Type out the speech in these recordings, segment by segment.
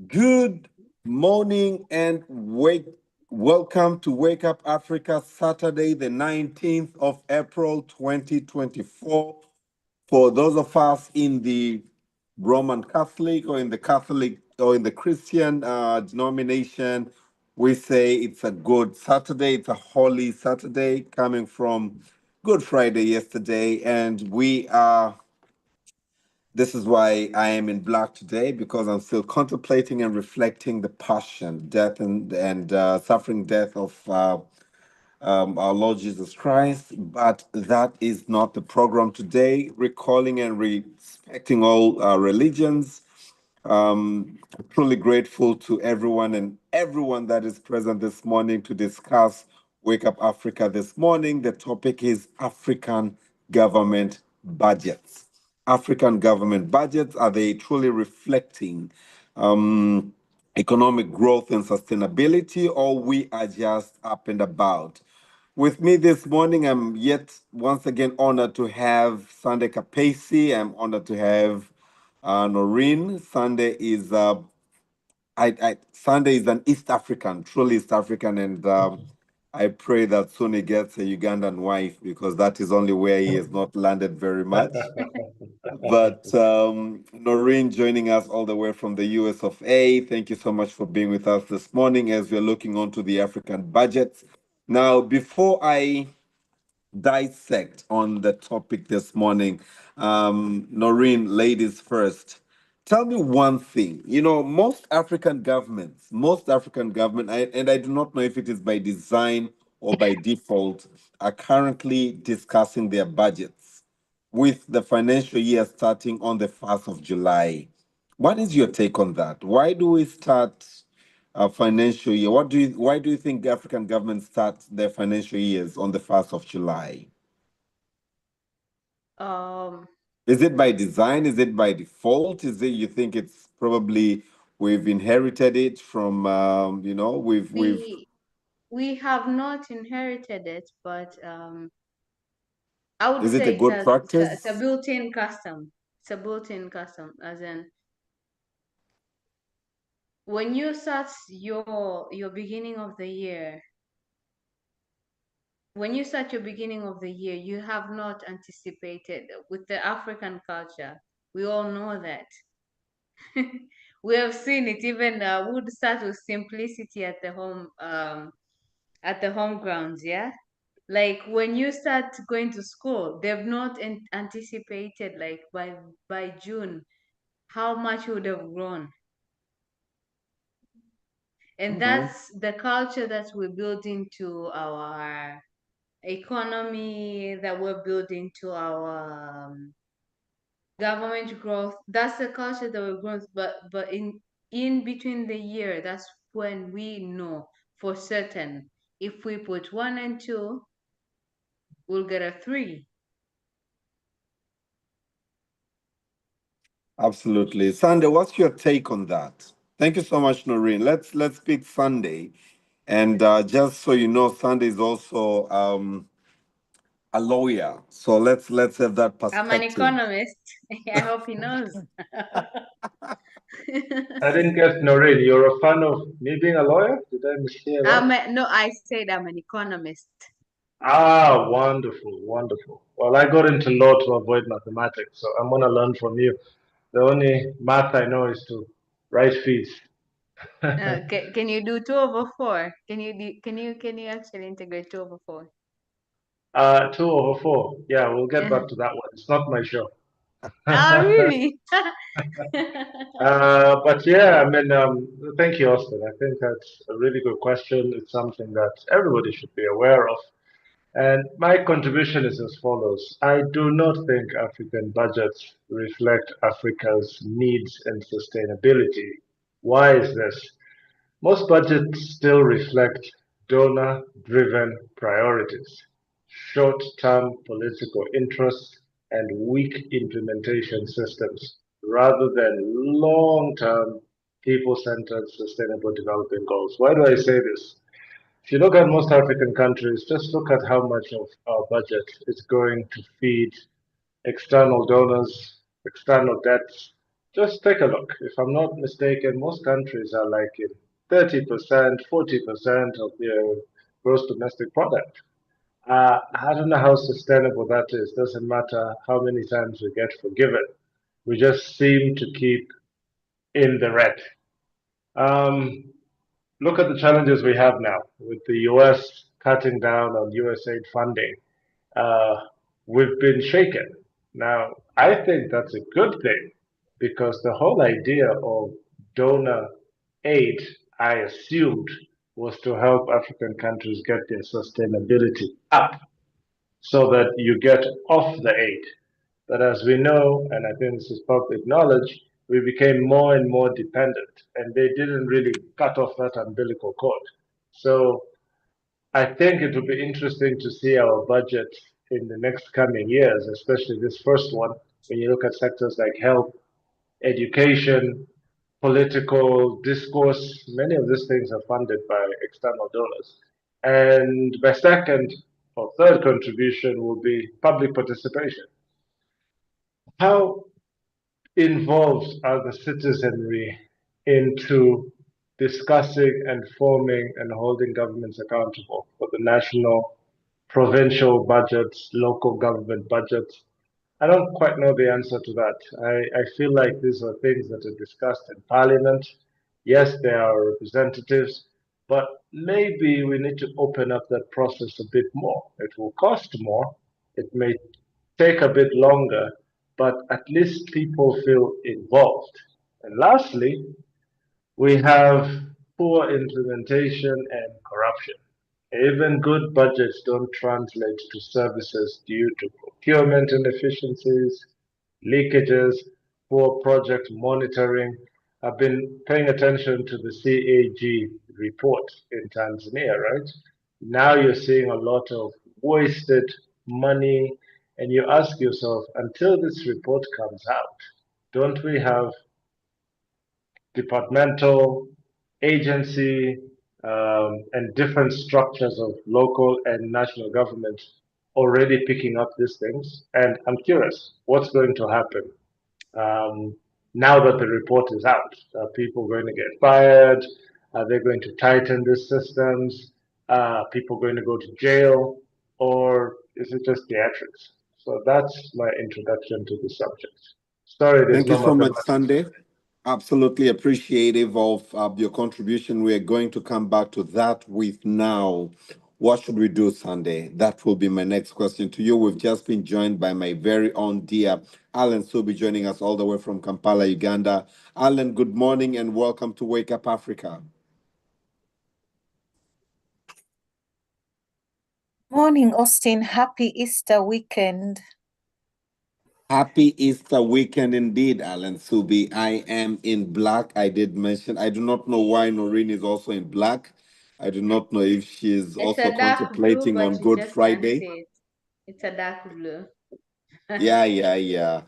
Good morning and welcome to Wake Up Africa, Saturday, the 19th of April, 2024. For those of us in the Roman Catholic or in the Catholic or in the Christian denomination, we say it's a good Saturday, it's a holy Saturday coming from Good Friday yesterday, and this is why I am in black today, because I'm still contemplating and reflecting the passion, death, and suffering death of our Lord Jesus Christ. But that is not the program today. Recalling and respecting all religions. Truly grateful to everyone that is present this morning to discuss Wake Up Africa this morning. The topic is African government budgets. African government budgets, are they truly reflecting um, economic growth and sustainability, or we are just up and about? With me this morning, I'm yet once again honored to have Sunday Kapesi. I'm honored to have Noreen. Sunday is an East African, truly East African, and I pray that soon he gets a Ugandan wife, because that is only where he has not landed very much. But Noreen joining us all the way from the US of A. Thank you so much for being with us this morning as we're looking onto the African budgets. Now, before I dissect on the topic this morning, Noreen, ladies first. Tell me one thing. Most African government, and I do not know if it is by design or by default, are currently discussing their budgets with the financial year starting on the 1st of July. What is your take on that? Why do we start a financial year? Why do you think African governments start their financial years on the 1st of July? Um, Is it by design? Is it by default? Is it you think it's probably we've inherited it from we've we we have not inherited it, but I would is it a say good it's a practice? built-in custom. It's a built-in custom, as in when you start your beginning of the year. When you start your beginning of the year, you have not anticipated with the African culture. We all know that. We have seen it. Even would start with simplicity at the home grounds. Yeah, like when you start going to school, they've not anticipated like by June how much would have grown, and Hmm. that's the culture that we build into our economy, that we're building to our government growth. That's the culture that we're growing, but in between the year, that's when we know for certain if we put one and two, we'll get a three. Absolutely. Sunday, what's your take on that? Thank you so much, Noreen. Let's speak Sunday. And just so you know, Sunday is also a lawyer. So let's have that I'm an perspective. economist. I hope he knows. I didn't get Noreen. You're a fan of me being a lawyer? Did I mishear that? No, I said I'm an economist. Ah, wonderful, wonderful. Well, I got into law to avoid mathematics, so I'm gonna learn from you. The only math I know is to write fees. Can you do 2/4? Can you actually integrate 2/4? 2/4. Yeah, we'll get back to that one. It's not my show. Oh, really? But yeah, I mean, thank you, Austin. I think that's a really good question. It's something that everybody should be aware of. And my contribution is as follows. I do not think African budgets reflect Africa's needs and sustainability. Why is this? Most budgets still reflect donor driven priorities, short term political interests, and weak implementation systems, rather than long term, people centered sustainable development goals. Why do I say this? If you look at most African countries, just look at how much of our budget is going to feed external donors, external debts, just take a look. If I'm not mistaken, most countries are like in 30%, 40% of their gross domestic product. I don't know how sustainable that is. Doesn't matter how many times we get forgiven. We just seem to keep in the red. Um, Look at the challenges we have now with the US cutting down on USAID funding. Uh, we've been shaken. Now, I think that's a good thing because the whole idea of donor aid, I assumed, was to help African countries get their sustainability up so that you get off the aid. But as we know, and I think this is public knowledge, we became more and more dependent, and they didn't really cut off that umbilical cord. So I think it will be interesting to see our budget in the next coming years, especially this first one, when you look at sectors like health, education, political discourse. Many of these things are funded by external donors. And my second or third contribution will be public participation. How involved are the citizenry into discussing and forming and holding governments accountable for the national, provincial budgets, local government budgets? I don't quite know the answer to that. I feel like these are things that are discussed in parliament. Yes, there are representatives, but maybe we need to open up that process a bit more. It will cost more. It may take a bit longer, but at least people feel involved. And lastly, we have poor implementation and corruption. Even good budgets don't translate to services due to procurement inefficiencies, leakages, poor project monitoring. I've been paying attention to the CAG report in Tanzania, right? Now you're seeing a lot of wasted money, and you ask yourself, until this report comes out, don't we have departmental, agency, and different structures of local and national government already picking up these things? And I'm curious, what's going to happen now that the report is out? Are people going to get fired? Are they going to tighten these systems? Are people going to go to jail? Or is it just theatrics? So that's my introduction to the subject. Sorry, there's Thank you no so much, mathematics. Sunday. Absolutely appreciative of your contribution. We are going to come back to that with now. What should we do, Sunday? That will be my next question to you. We've just been joined by my very own dear Alan Subi, joining us all the way from Kampala, Uganda. Alan, good morning and welcome to Wake Up Africa. Morning, Austin. Happy Easter weekend. Happy Easter weekend indeed, Alan Subi. I am in black. I did mention, I do not know why Noreen is also in black. I do not know if she's It's also a dark blue, contemplating but on you Good just can't Friday. see it. It's a dark blue. Yeah.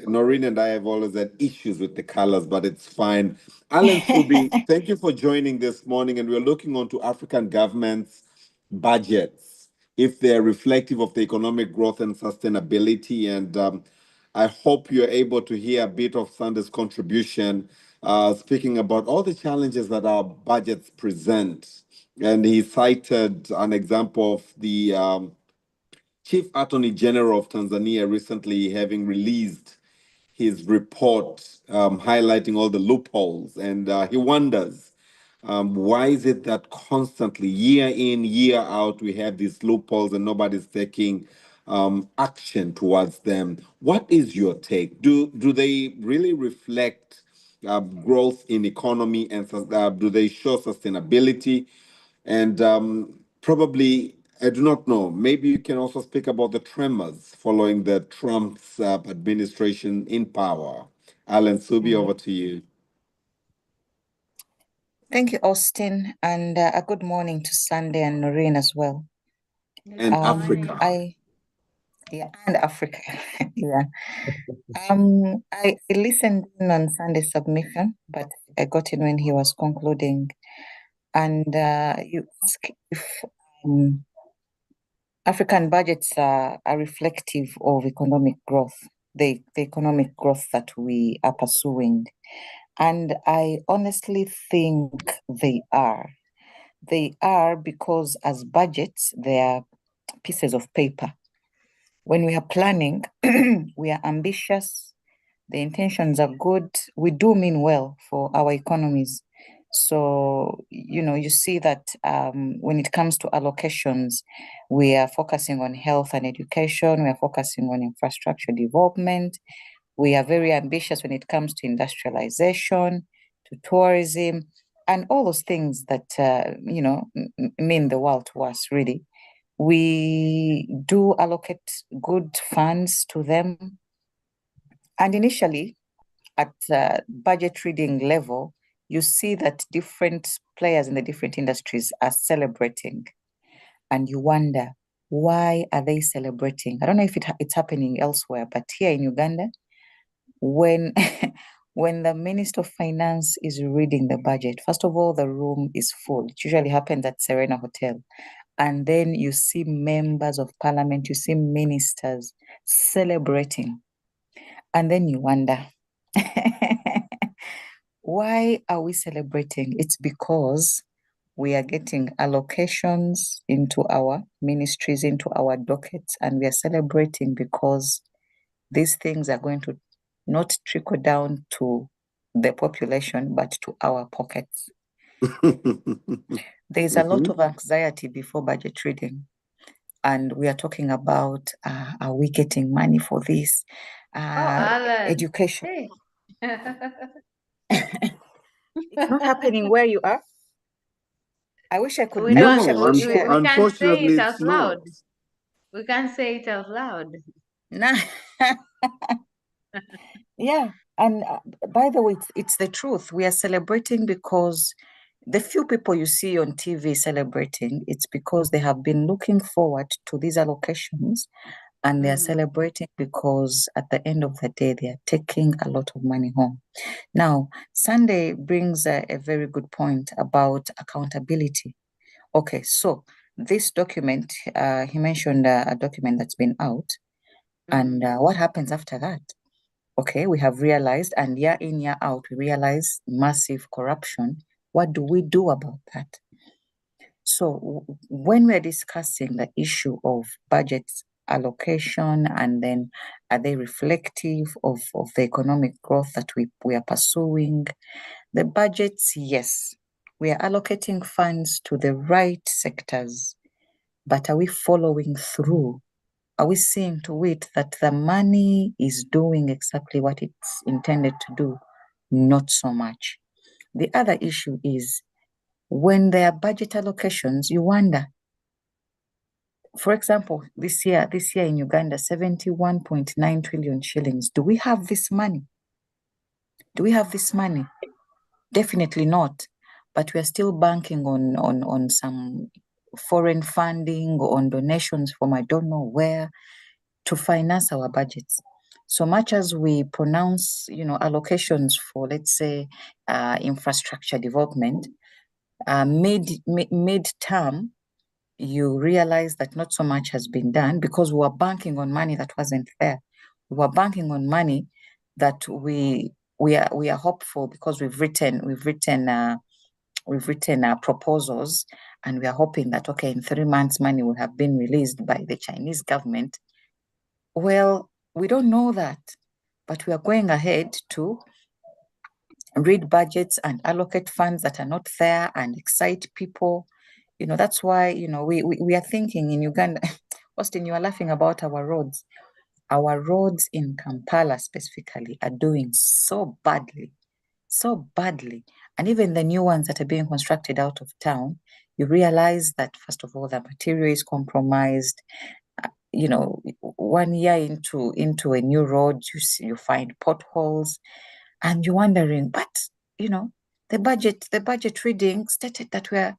Noreen and I have always had issues with the colors, but it's fine. Alan Subi, thank you for joining this morning. And we're looking onto African governments' budgets, if they're reflective of the economic growth and sustainability. And I hope you're able to hear a bit of Sunday's contribution, speaking about all the challenges that our budgets present. And he cited an example of the Chief Attorney General of Tanzania recently having released his report highlighting all the loopholes, and he wonders why is it that constantly, year in, year out, we have these loopholes and nobody's taking action towards them. What is your take? Do they really reflect growth in economy, and do they show sustainability? And probably, I do not know, maybe you can also speak about the tremors following the Trump's administration in power. Alan Subi, over to you. Thank you, Austin, and a good morning to Sunday and Noreen as well. And Africa. And Africa. Yeah. I listened in on Sunday's submission, but I got in when he was concluding. And you ask if African budgets are reflective of economic growth. the economic growth that we are pursuing. And I honestly think they are. They are because as budgets, they are pieces of paper. When we are planning, we are ambitious, the intentions are good, we do mean well for our economies. So, you see that when it comes to allocations, we are focusing on health and education, we are focusing on infrastructure development, we are very ambitious when it comes to industrialization, to tourism, and all those things that, mean the world to us, really. We do allocate good funds to them. And initially, at budget reading level, you see that different players in the different industries are celebrating. And you wonder, why are they celebrating? I don't know if it's happening elsewhere, but here in Uganda, when when the Minister of Finance is reading the budget, first of all, the room is full. It usually happens at Serena Hotel. And then you see members of parliament, you see ministers celebrating. And then you wonder, why are we celebrating? It's because we are getting allocations into our ministries, into our dockets, and we are celebrating because these things are going to not trickle down to the population, but to our pockets. There's a lot of anxiety before budget reading. And we are talking about, are we getting money for this? Alan. Education. Hey. It's not happening where you are. I wish I could. We I wish I don't. could We share. can't say Unfortunately, it out it's not. loud. We can't say it out loud. Nah. Yeah, and by the way, it's the truth. We are celebrating because the few people you see on TV celebrating, it's because they have been looking forward to these allocations, and they are celebrating because at the end of the day, they are taking a lot of money home. Now, Sunday brings a very good point about accountability. Okay, so this document, he mentioned a document that's been out, and what happens after that? Okay, we have realized, and year in, year out, we realize massive corruption. What do we do about that? So when we're discussing the issue of budget allocation, and then are they reflective of the economic growth that we are pursuing? The budgets, yes, we are allocating funds to the right sectors, but are we following through? Are we seeing to it that the money is doing exactly what it's intended to do? Not so much. The other issue is when there are budget allocations, you wonder. For example, this year in Uganda, 71.9 trillion shillings. Do we have this money? Do we have this money? Definitely not. But we are still banking on some foreign funding, on donations from I don't know where, to finance our budgets. So much as we pronounce, allocations for, let's say, infrastructure development, mid-term, you realize that not so much has been done because we were banking on money that wasn't there. We were banking on money that we are hopeful because we've written proposals, and we are hoping that, okay, in 3 months money will have been released by the Chinese government. Well, we don't know that, but we are going ahead to read budgets and allocate funds that are not there and excite people. That's why, we are thinking in Uganda. Austin, you are laughing about our roads. Our roads in Kampala specifically are doing so badly. And even the new ones that are being constructed out of town, you realize that, first of all, the material is compromised. 1 year into a new road, you find potholes, and you're wondering, but the budget reading stated that we are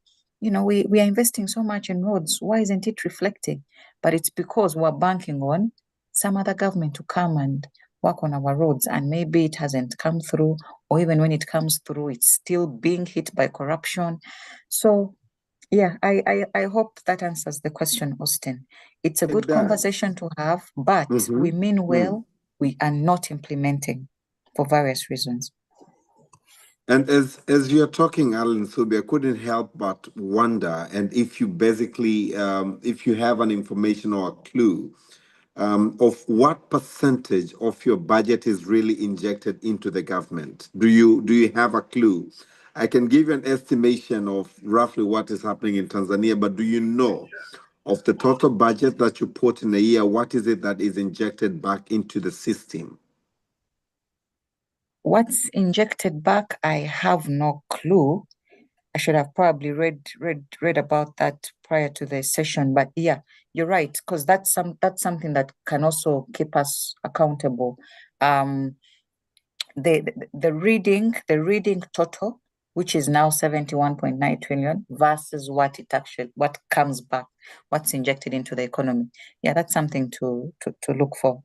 investing so much in roads. Why isn't it reflecting? But it's because we're banking on some other government to come and work on our roads, and maybe it hasn't come through, or even when it comes through, it's still being hit by corruption. So yeah, I hope that answers the question, Austin. It's a good conversation to have, but we mean well, we are not implementing for various reasons. And as you're talking, Alan Subi, I couldn't help but wonder, and if you basically, if you have an information or a clue of what percentage of your budget is really injected into the government. Do you have a clue? I can give you an estimation of roughly what is happening in Tanzania, but do you know of the total budget that you put in a year, what is it that is injected back into the system? What's injected back, I have no clue. I should have probably read about that prior to the session. But yeah, you're right, because that's something that can also keep us accountable. The reading total, which is now 71.9 trillion, versus what comes back, what's injected into the economy. Yeah, that's something to look for.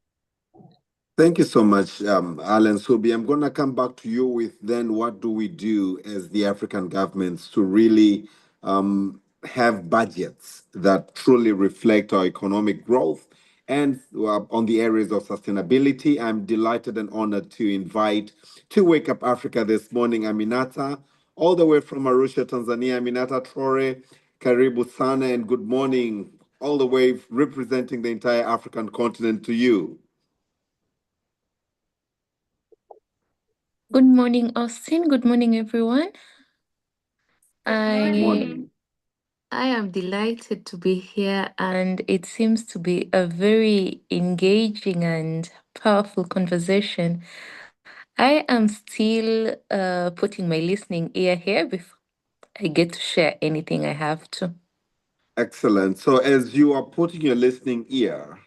Thank you so much, Alan Subi. I'm going to come back to you with then what do we do as the African governments to really have budgets that truly reflect our economic growth and on the areas of sustainability. I'm delighted and honored to invite to Wake Up Africa this morning Aminata, all the way from Arusha, Tanzania. Aminata Traore, karibu sana, and good morning, all the way representing the entire African continent to you. Good morning, Austin. Good morning, everyone. Good morning. I am delighted to be here, and it seems to be a very engaging and powerful conversation. I am still putting my listening ear here before I get to share anything I have to. Excellent. So, as you are putting your listening ear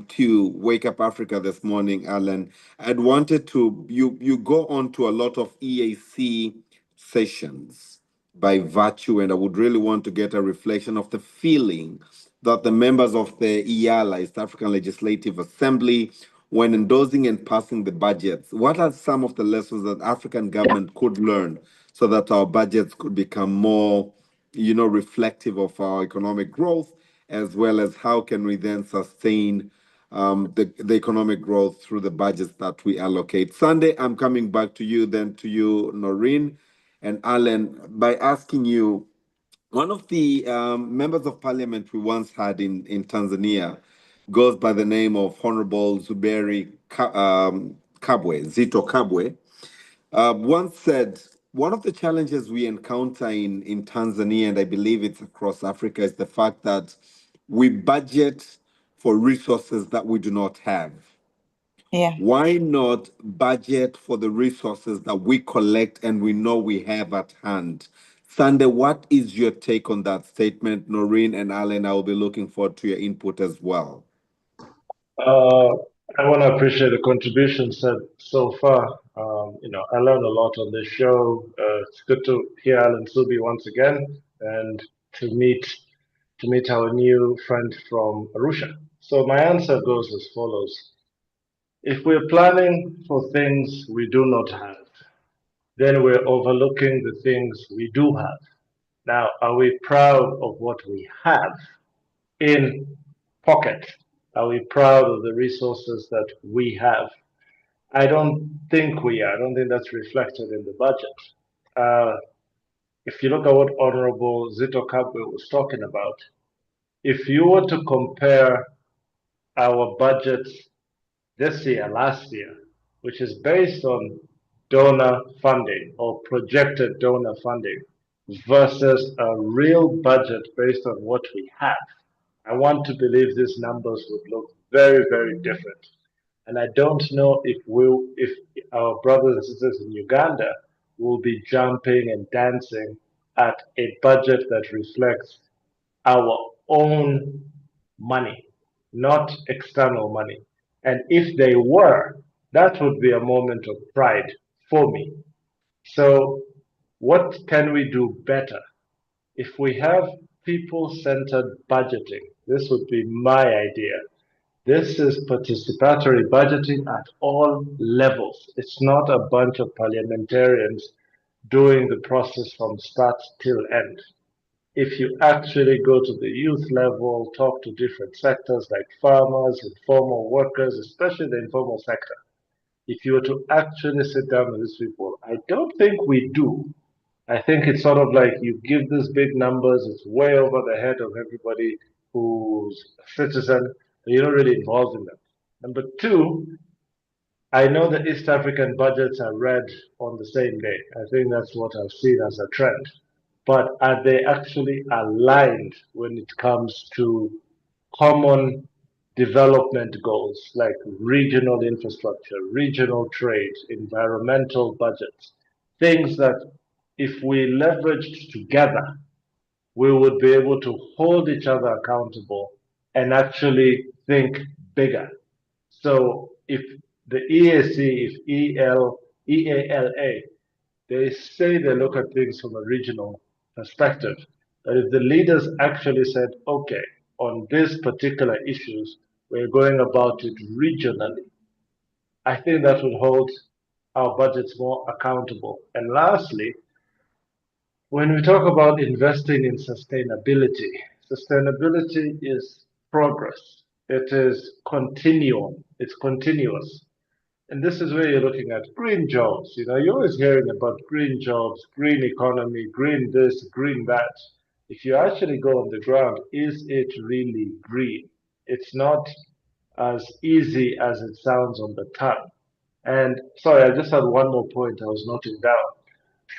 to Wake Up Africa this morning, Alan, I'd wanted to you go on to a lot of EAC sessions by virtue, and I would really want to get a reflection of the feeling that the members of the EALA, East African Legislative Assembly, when endorsing and passing the budgets, what are some of the lessons that African government could learn so that our budgets could become more reflective of our economic growth, as well as how can we then sustain the economic growth through the budgets that we allocate. Sunday, I'm coming back to you, then to you, Noreen and Alan, by asking you, one of the members of parliament we once had in Tanzania goes by the name of Honorable Zuberi Kabwe, Zito Kabwe, once said, one of the challenges we encounter in Tanzania, and I believe it's across Africa, is the fact that we budget for resources that we do not have. Yeah. Why not budget for the resources that we collect and we know we have at hand? Sunday, what is your take on that statement? Noreen and Alan, I will be looking forward to your input as well. I want to appreciate the contributions so far. I learned a lot on this show. It's good to hear Alan Subi once again and to meet our new friend from Arusha. So my answer goes as follows. If we're planning for things we do not have, then we're overlooking the things we do have. Now, are we proud of what we have in pocket? Are we proud of the resources that we have? I don't think we are. I don't think that's reflected in the budget. If you look at what Honorable Zito Kabwe was talking about, if you were to compare our budgets this year, last year, which is based on donor funding or projected donor funding versus a real budget based on what we have, I want to believe these numbers would look very, very different. And I don't know if our brothers and sisters in Uganda will be jumping and dancing at a budget that reflects our own money, not external money. And if they were, that would be a moment of pride for me. So what can we do better? If we have people-centered budgeting, this would be my idea. This is participatory budgeting at all levels. It's not a bunch of parliamentarians doing the process from start till end. if you actually go to the youth level, talk to different sectors like farmers, informal workers, especially the informal sector, if you were to actually sit down with these people, I don't think we do. I think it's sort of like you give these big numbers, it's way over the head of everybody who's a citizen, and you're not really involved in them. Number two, I know the East African budgets are read on the same day. I think that's what I've seen as a trend. But are they actually aligned when it comes to common development goals like regional infrastructure, regional trade, environmental budgets? Things that if we leveraged together, we would be able to hold each other accountable and actually think bigger. So if the EAC, if EALA, they say they look at things from a regional perspective, but if the leaders actually said, okay, on these particular issues, we're going about it regionally, I think that would hold our budgets more accountable. And lastly, when we talk about investing in sustainability, sustainability is progress. It is continuum. It's continuous. And this is where you're looking at green jobs. You know, you're always hearing about green jobs, green economy, green this, green that. If you actually go on the ground, is it really green? It's not as easy as it sounds on the tongue. And sorry, I just had one more point I was noting down.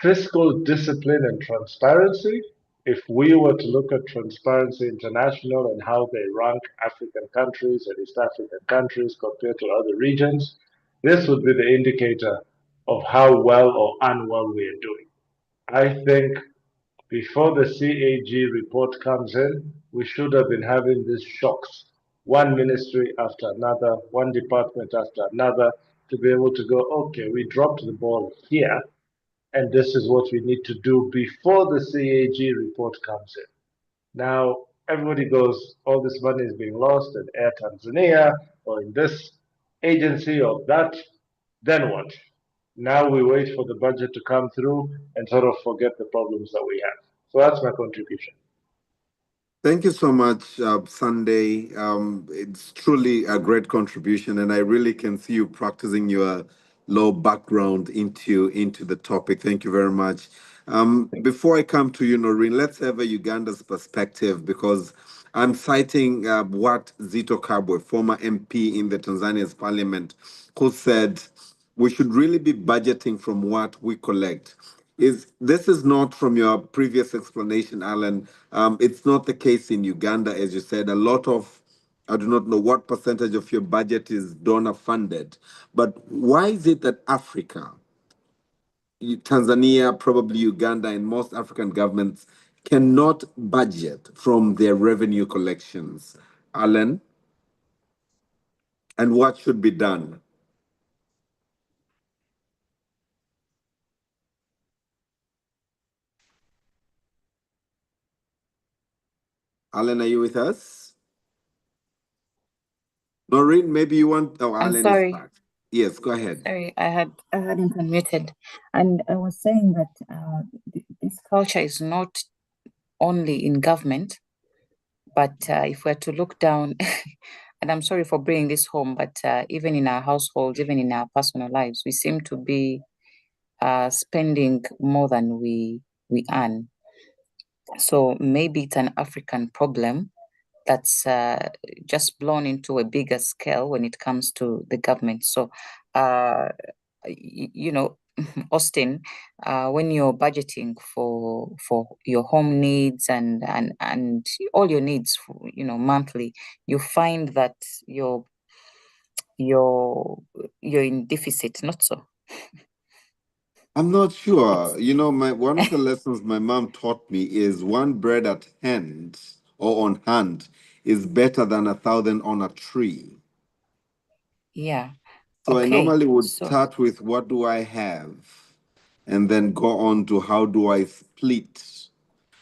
Fiscal discipline and transparency. If we were to look at Transparency International and how they rank African countries and East African countries compared to other regions, this would be the indicator of how well or unwell we are doing. I think before the CAG report comes in, we should have been having these shocks, one ministry after another, one department after another, to be able to go, okay, we dropped the ball here, and this is what we need to do before the CAG report comes in. Now, everybody goes, all this money is being lost in Air Tanzania or in this agency or that, then what? Now we wait for the budget to come through and sort of forget the problems that we have. So that's my contribution. Thank you so much, Sunday. It's truly a great contribution, and I really can see you practicing your low background into the topic. Thank you very much. Before I come to you, Noreen, let's have a Uganda's perspective because I'm citing what Zito Kabwe, former MP in the Tanzania's parliament, who said we should really be budgeting from what we collect. This is not from your previous explanation, Alan. It's not the case in Uganda, as you said. A lot of, I do not know what percentage of your budget is donor funded, but why is it that Africa, Tanzania, probably Uganda, and most African governments cannot budget from their revenue collections? Alan, and what should be done? Alan, are you with us? Noreen, maybe you want. Oh, I'm Alan is sorry. back. Yes, go ahead. Sorry, I hadn't unmuted, and I was saying that this culture is not only in government, but if we're to look down, and I'm sorry for bringing this home, but even in our households, even in our personal lives, we seem to be spending more than we earn. So maybe it's an African problem that's just blown into a bigger scale when it comes to the government. So, you know, Austin, when you're budgeting for your home needs and all your needs, for, monthly, you find that you're in deficit, not so. I'm not sure. You know, one of the lessons my mom taught me is one bread at hand or on hand is better than 1,000 on a tree. Yeah. So I Okay. normally would So start with what do I have, and then go on to how do I split.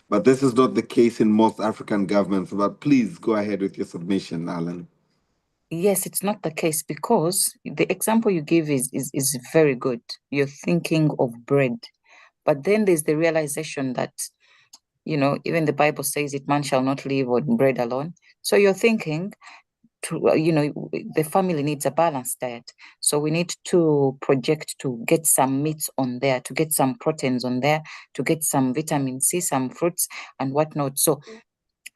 But this is not the case in most African governments. But please go ahead with your submission, Alan. yes, it's not the case because the example you give is very good. You're thinking of bread, but then there's the realization that You know, even the Bible says it, man shall not live on bread alone. So you're thinking, you know, the family needs a balanced diet. So we need to project to get some meats on there, to get some proteins on there, to get some vitamin C, some fruits and whatnot. So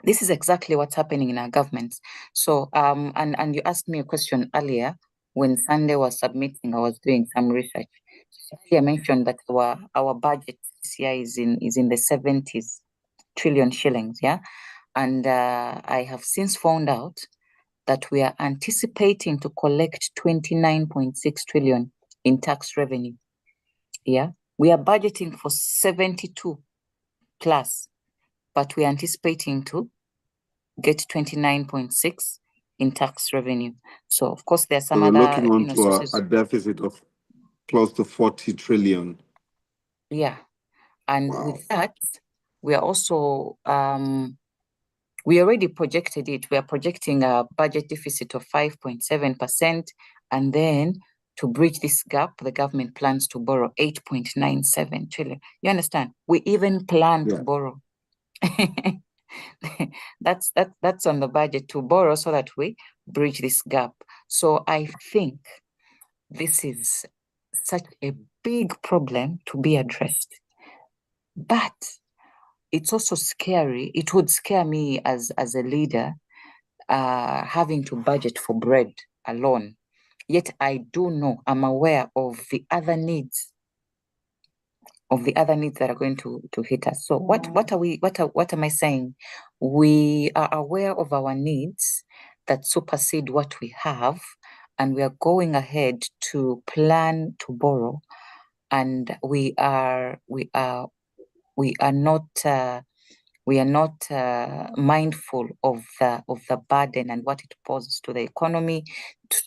this is exactly what's happening in our governments. So, and you asked me a question earlier when Sunday was submitting, I was doing some research. I mentioned that our budget this year is in the 70s trillion shillings, yeah. And I have since found out that we are anticipating to collect 29.6 trillion in tax revenue. Yeah, we are budgeting for 72 plus, but we're anticipating to get 29.6 in tax revenue. So of course there's some So we're other, looking you on know, to sources. a deficit of close to 40 trillion. Yeah, and Wow. with that, we are also we already projected it. We are projecting a budget deficit of 5.7%, and then to bridge this gap, the government plans to borrow 8.97 trillion. You understand? We even plan to Yeah. borrow. That's on the budget to borrow so that we bridge this gap. So I think this is such a big problem to be addressed. But it's also scary. It would scare me as a leader, having to budget for bread alone. Yet I do know, I'm aware of the other needs that are going to hit us. So what am I saying? We are aware of our needs that supersede what we have, and we are going ahead to plan to borrow, and we are not mindful of the burden and what it poses to the economy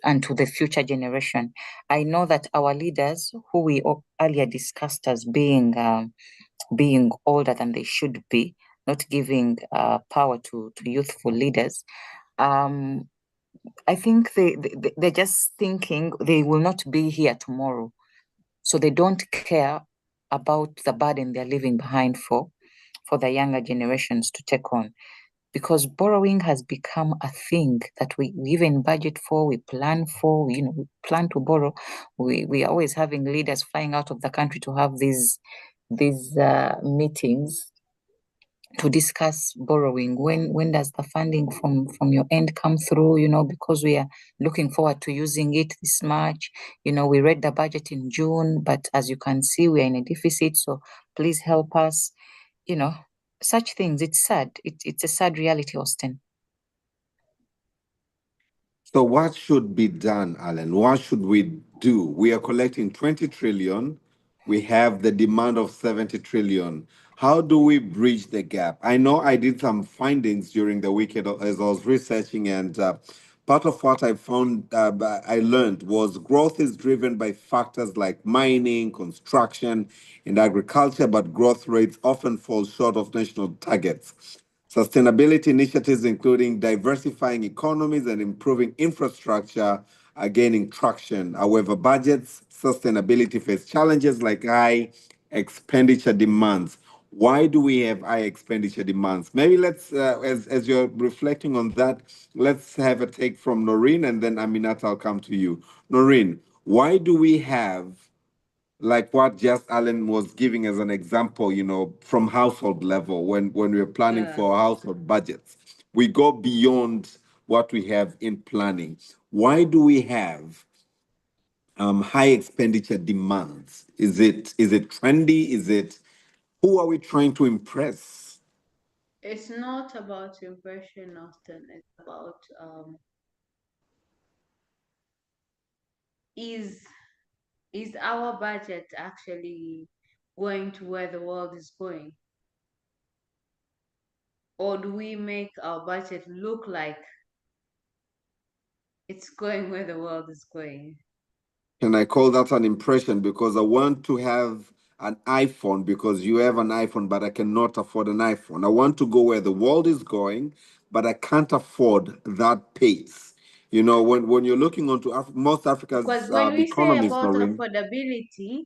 and to the future generation. I know that our leaders, who we earlier discussed as being older than they should be, not giving power to youthful leaders, I think they're just thinking they will not be here tomorrow, so they don't care about the burden they're leaving behind for the younger generations to take on, because borrowing has become a thing that we even budget for, we plan for, we plan to borrow. We are always having leaders flying out of the country to have these meetings to discuss borrowing. When does the funding from your end come through? Because we are looking forward to using it this March. We read the budget in June, but as you can see, we are in a deficit. So please help us. Such things. It's sad. It's a sad reality, Austin. So what should be done, Alan? What should we do? We are collecting 20 trillion. We have the demand of 70 trillion. How do we bridge the gap? I know I did some findings during the weekend as I was researching, and part of what I found, I learned, was growth is driven by factors like mining, construction, and agriculture, but growth rates often fall short of national targets. Sustainability initiatives, including diversifying economies and improving infrastructure, are gaining traction. However, budgets, sustainability face challenges like high expenditure demands. Why do we have high expenditure demands? Maybe let's, as you're reflecting on that, let's have a take from Noreen, and then Aminat, I'll come to you. Noreen, why do we have, like what just Alan was giving as an example, from household level, when we're planning for household budgets, we go beyond what we have in planning. Why do we have high expenditure demands? Is it trendy? Who are we trying to impress? It's not about impression, Austin. It's about is our budget actually going to where the world is going? Or do we make our budget look like it's going where the world is going? Can I call that an impression? Because I want to have an iPhone because you have an iPhone, but I cannot afford an iPhone. I want to go where the world is going, but I can't afford that pace. When you're looking onto most Africa's Because when we say economies, about Noreen. affordability,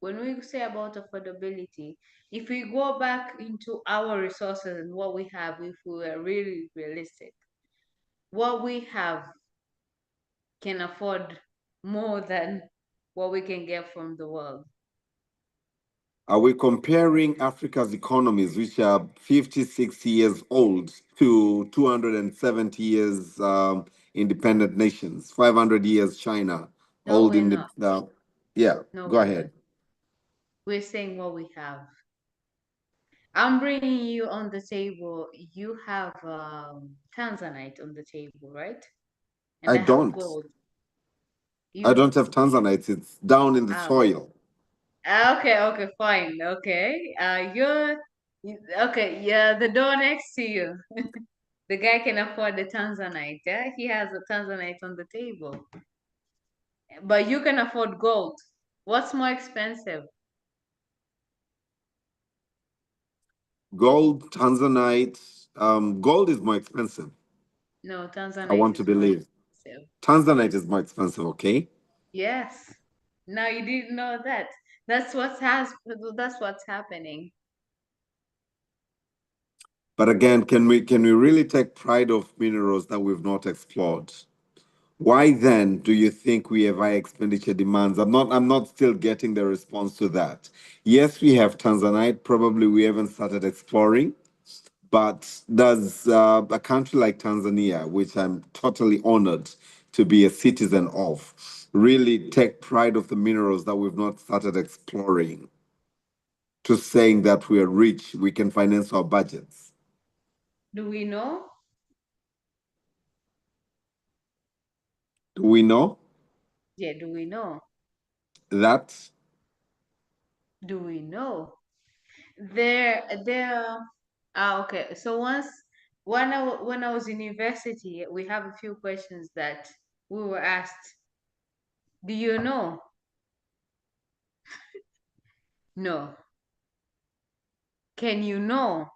when we say about affordability, if we go back into our resources and what we have, if we were really realistic, what we have can afford more than what we can get from the world. Are we comparing Africa's economies, which are 56 years old, to 270 years independent nations, 500 years China, No, old we're in not. the, yeah, No, go we're not. ahead. We're saying what we have. I'm bringing you on the table. You have Tanzanite on the table, right? And I I have don't. gold. I You don't have Tanzanite. It's down in the oh, soil. okay, fine. Okay. Okay, yeah, the door next to you. The guy can afford the Tanzanite, yeah? He has a Tanzanite on the table. But you can afford gold. What's more expensive? Gold, Tanzanite. Gold is more expensive. No, I Tanzanite want to is more believe. expensive. Tanzanite is more expensive, okay? Yes. Now you didn't know that. That's what's happening. But again, can we really take pride of minerals that we've not explored? Why then do you think we have high expenditure demands? I'm not still getting the response to that. Yes, we have Tanzanite, probably we haven't started exploring, but does a country like Tanzania, which I'm totally honored to be a citizen of, really take pride of the minerals that we've not started exploring, to saying that we are rich, we can finance our budgets? Do we know? Do we know Yeah, do we know? that? Do we know? There. Okay. So when I was in university, we have a few questions that we were asked. Do you know? No. Can you know?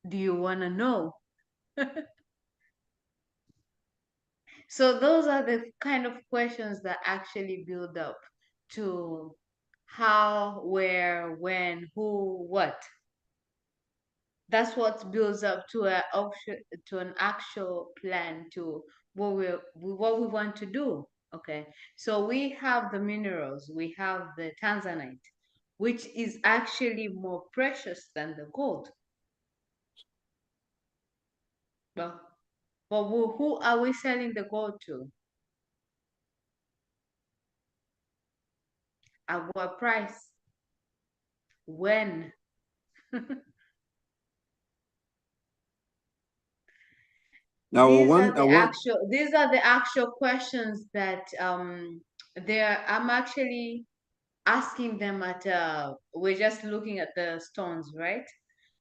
Do you wanna know? So those are the kind of questions that actually build up to how, where, when, who, what. That's what builds up to an actual plan to what we want to do. Okay, so we have the minerals, we have the Tanzanite, which is actually more precious than the gold. But who are we selling the gold to? At what price? When? Now, These are the actual questions that there I'm actually asking them at we're just looking at the stones, right?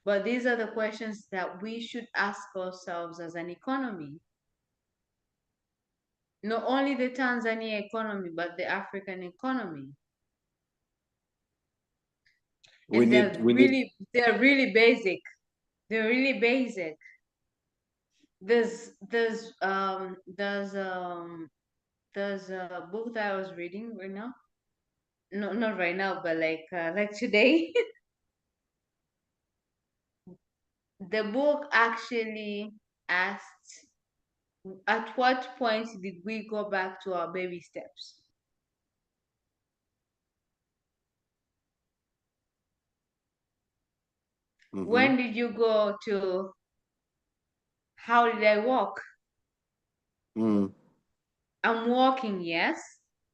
But these are the questions that we should ask ourselves as an economy. Not only the Tanzania economy, but the African economy. we And need we need they're really basic. They're really basic. There's there's um there's um there's a book that I was reading right now. No, not right now, but like today. The book actually asked, at what point did we go back to our baby steps? Mhm. When did you go to how did I walk? Mm. I'm walking, yes.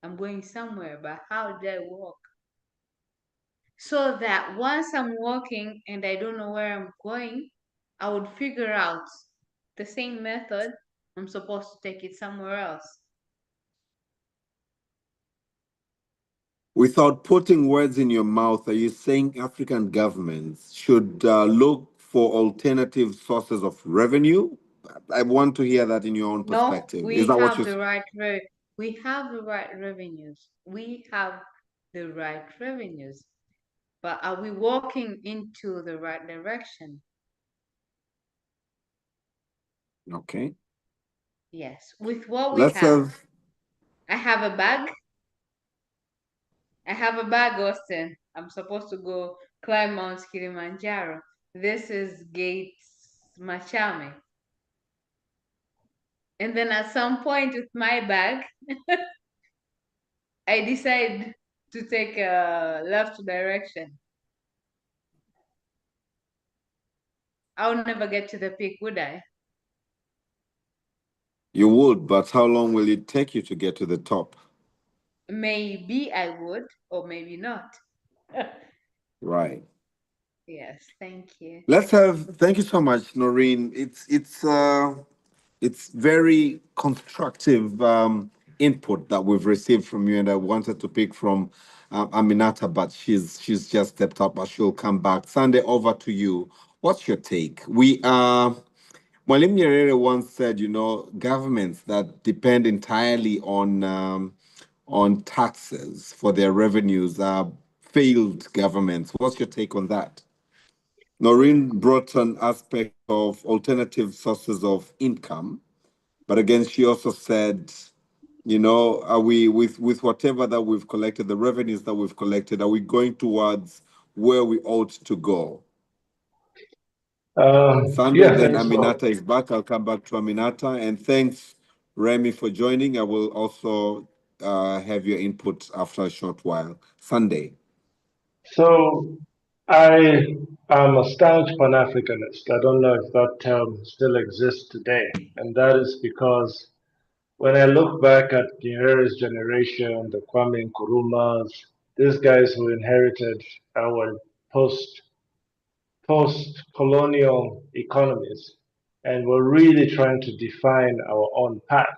I'm going somewhere, but how did I walk? So that once I'm walking and I don't know where I'm going, I would figure out the same method. I'm supposed to take it somewhere else. Without putting words in your mouth, are you saying African governments should look for alternative sources of revenue? I want to hear that in your own No, perspective. Is that what you? we have the right revenues. We have the right revenues. But are we walking into the right direction? Okay. Yes. With what we Let's have, have. I have a bag. I have a bag, Austin. I'm supposed to go climb Mount Kilimanjaro. This is Gates Machame. And then at some point with my bag, I decide to take a left direction. I'll never get to the peak, would I? You would, but how long will it take you to get to the top? Maybe I would, or maybe not. Right. Yes, thank you. Thank you so much, Noreen. It's very constructive input that we've received from you, and I wanted to pick from Aminata, but she's just stepped up, but she'll come back. Sunday, over to you. What's your take? Mwalimu Nyerere once said, governments that depend entirely on taxes for their revenues are failed governments. What's your take on that? Noreen brought an aspect of alternative sources of income, but again, she also said, are we with whatever that we've collected, the revenues that we've collected, are we going towards where we ought to go? Sunday, then Aminata is back. I'll come back to Aminata. And thanks, Remy, for joining. I will also have your input after a short while. Sunday. So I am a staunch Pan-Africanist. I don't know if that term still exists today. And that is because when I look back at Nyerere's generation, the Kwame Nkrumahs, these guys who inherited our post-colonial economies and were really trying to define our own path.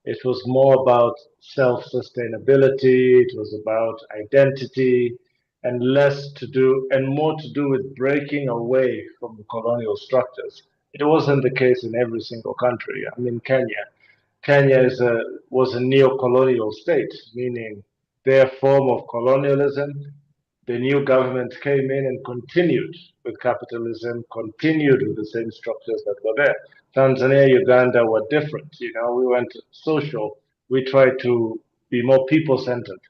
It was more about self-sustainability, it was about identity, and less to do and more to do with breaking away from the colonial structures. It wasn't the case in every single country. I mean, Kenya was a neo-colonial state, meaning their form of colonialism. The new government came in and continued with capitalism, continued with the same structures that were there. Tanzania, Uganda were different. We went social. We tried to be more people-centered.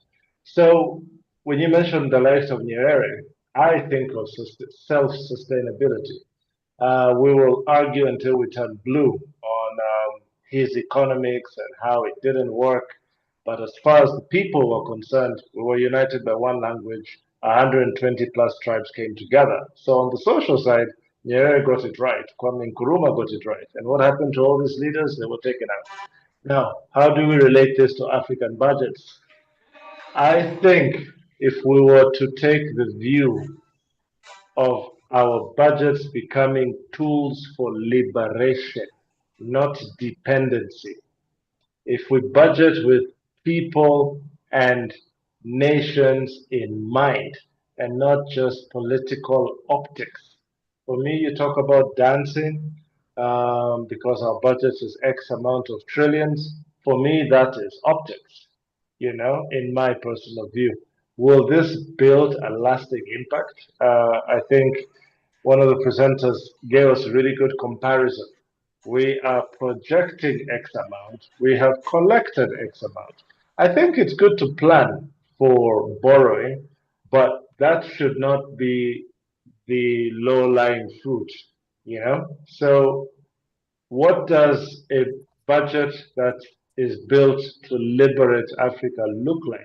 So when you mention the likes of Nyerere, I think of self-sustainability. We will argue until we turn blue on his economics and how it didn't work. But as far as the people were concerned, we were united by one language. 120 plus tribes came together. So on the social side, Nyerere got it right. Kwame Nkrumah got it right. And what happened to all these leaders? They were taken out. Now, how do we relate this to African budgets? I think if we were to take the view of our budgets becoming tools for liberation, not dependency. If we budget with people and nations in mind and not just political optics. For me, you talk about dancing because our budget is X amount of trillions. For me, that is optics, in my personal view. Will this build a lasting impact? I think one of the presenters gave us a really good comparison. We are projecting X amount, we have collected X amount. I think it's good to plan for borrowing, but that should not be the low-lying fruit, So what does a budget that is built to liberate Africa look like?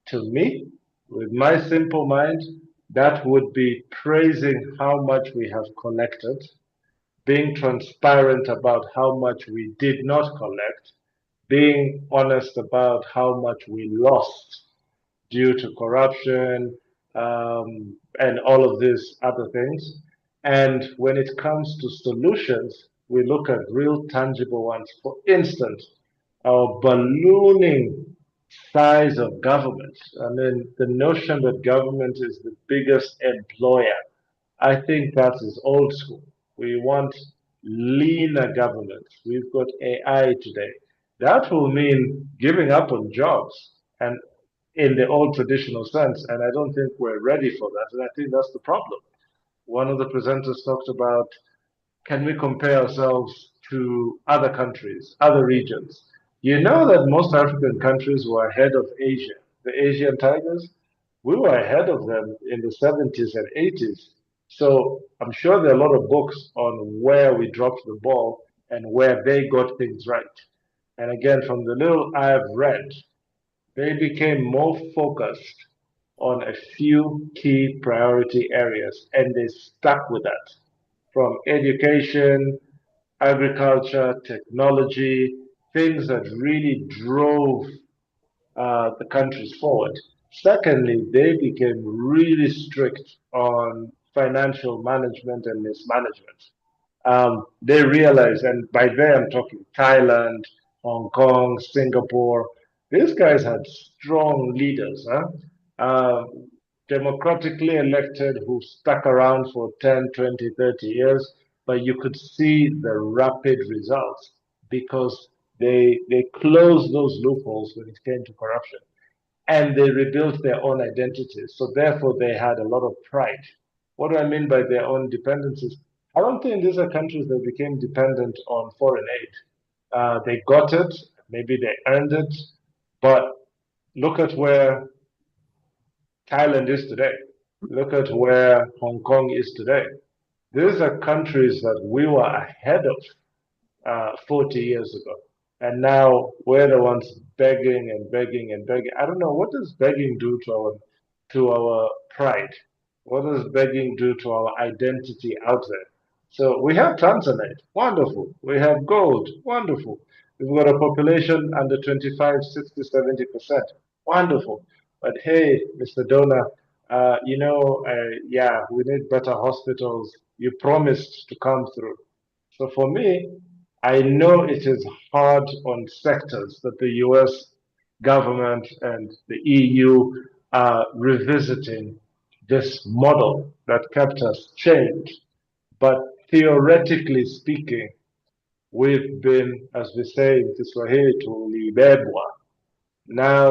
To me, with my simple mind, that would be praising how much we have collected, being transparent about how much we did not collect, being honest about how much we lost due to corruption and all of these other things. And when it comes to solutions, we look at real tangible ones. For instance, our ballooning size of government. I mean, the notion that government is the biggest employer, I think that is old school. We want leaner government. We've got AI today. That will mean giving up on jobs and in the old traditional sense. And I don't think we're ready for that. And I think that's the problem. One of the presenters talked about, can we compare ourselves to other countries, other regions? You know that most African countries were ahead of Asia, the Asian tigers. we were ahead of them in the 70s and 80s. So I'm sure there are a lot of books on where we dropped the ball and where they got things right. And again, from the little I've read, they became more focused on a few key priority areas and they stuck with that, from education, agriculture, technology, things that really drove the countries forward. Secondly, they became really strict on financial management and mismanagement. They realized, and by there I'm talking Thailand, Hong Kong, Singapore, these guys had strong leaders, huh? Uh, democratically elected who stuck around for 10, 20, 30 years, but you could see the rapid results because they closed those loopholes when it came to corruption and they rebuilt their own identities. So therefore, they had a lot of pride. What do I mean by their own dependencies? I don't think these are countries that became dependent on foreign aid. They got it, maybe they earned it, but look at where Thailand is today. Look at where Hong Kong is today. These are countries that we were ahead of 40 years ago. And now we're the ones begging and begging and begging. I don't know, what does begging do to our pride? What does begging do to our identity out there? So we have Tanzanite, wonderful. We have gold, wonderful. We've got a population under 25, 60, 70%, wonderful. But hey, Mr. Donor, yeah, we need better hospitals. You promised to come through. So for me, I know it is hard on sectors that the US government and the EU are revisiting this model that kept us chained. But theoretically speaking, we've been, as we say in Kiswahili, tulibebwa. Now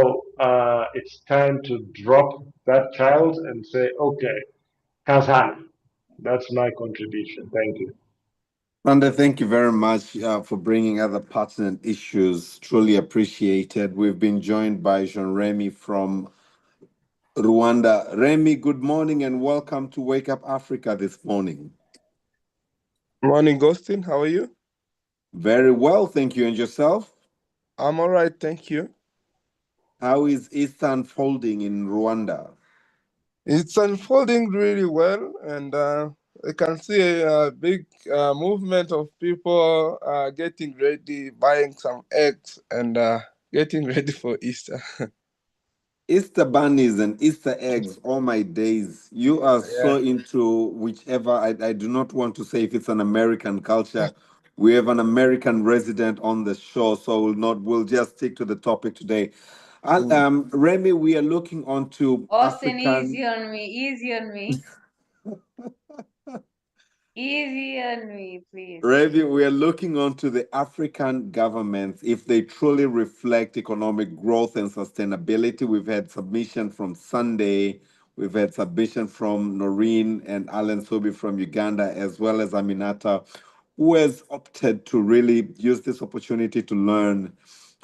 it's time to drop that child and say, okay, kazana. That's my contribution. Thank you. Randa, thank you very much for bringing other pertinent issues. Truly appreciated. We've been joined by Jean Remy from Rwanda. Remy, good morning and welcome to Wake Up Africa this morning. Morning, Ghostin. How are you? Very well, thank you. And yourself? I'm all right, thank you. How is Easter unfolding in Rwanda? It's unfolding really well, and I can see a big movement of people getting ready, buying some eggs, and getting ready for Easter. Easter bunnies and Easter eggs, all my days. You are so Yeah. into whichever, I do not want to say if it's an American culture. We have an American resident on the show, so we'll just stick to the topic today. Remy, we are looking onto Austin, African. easy on me, easy on me. Easy on me, please. Remy, we are looking onto the African governments if they truly reflect economic growth and sustainability. We've had submission from Sunday. We've had submission from Noreen and Alan Sobi from Uganda, as well as Aminata, who has opted to really use this opportunity to learn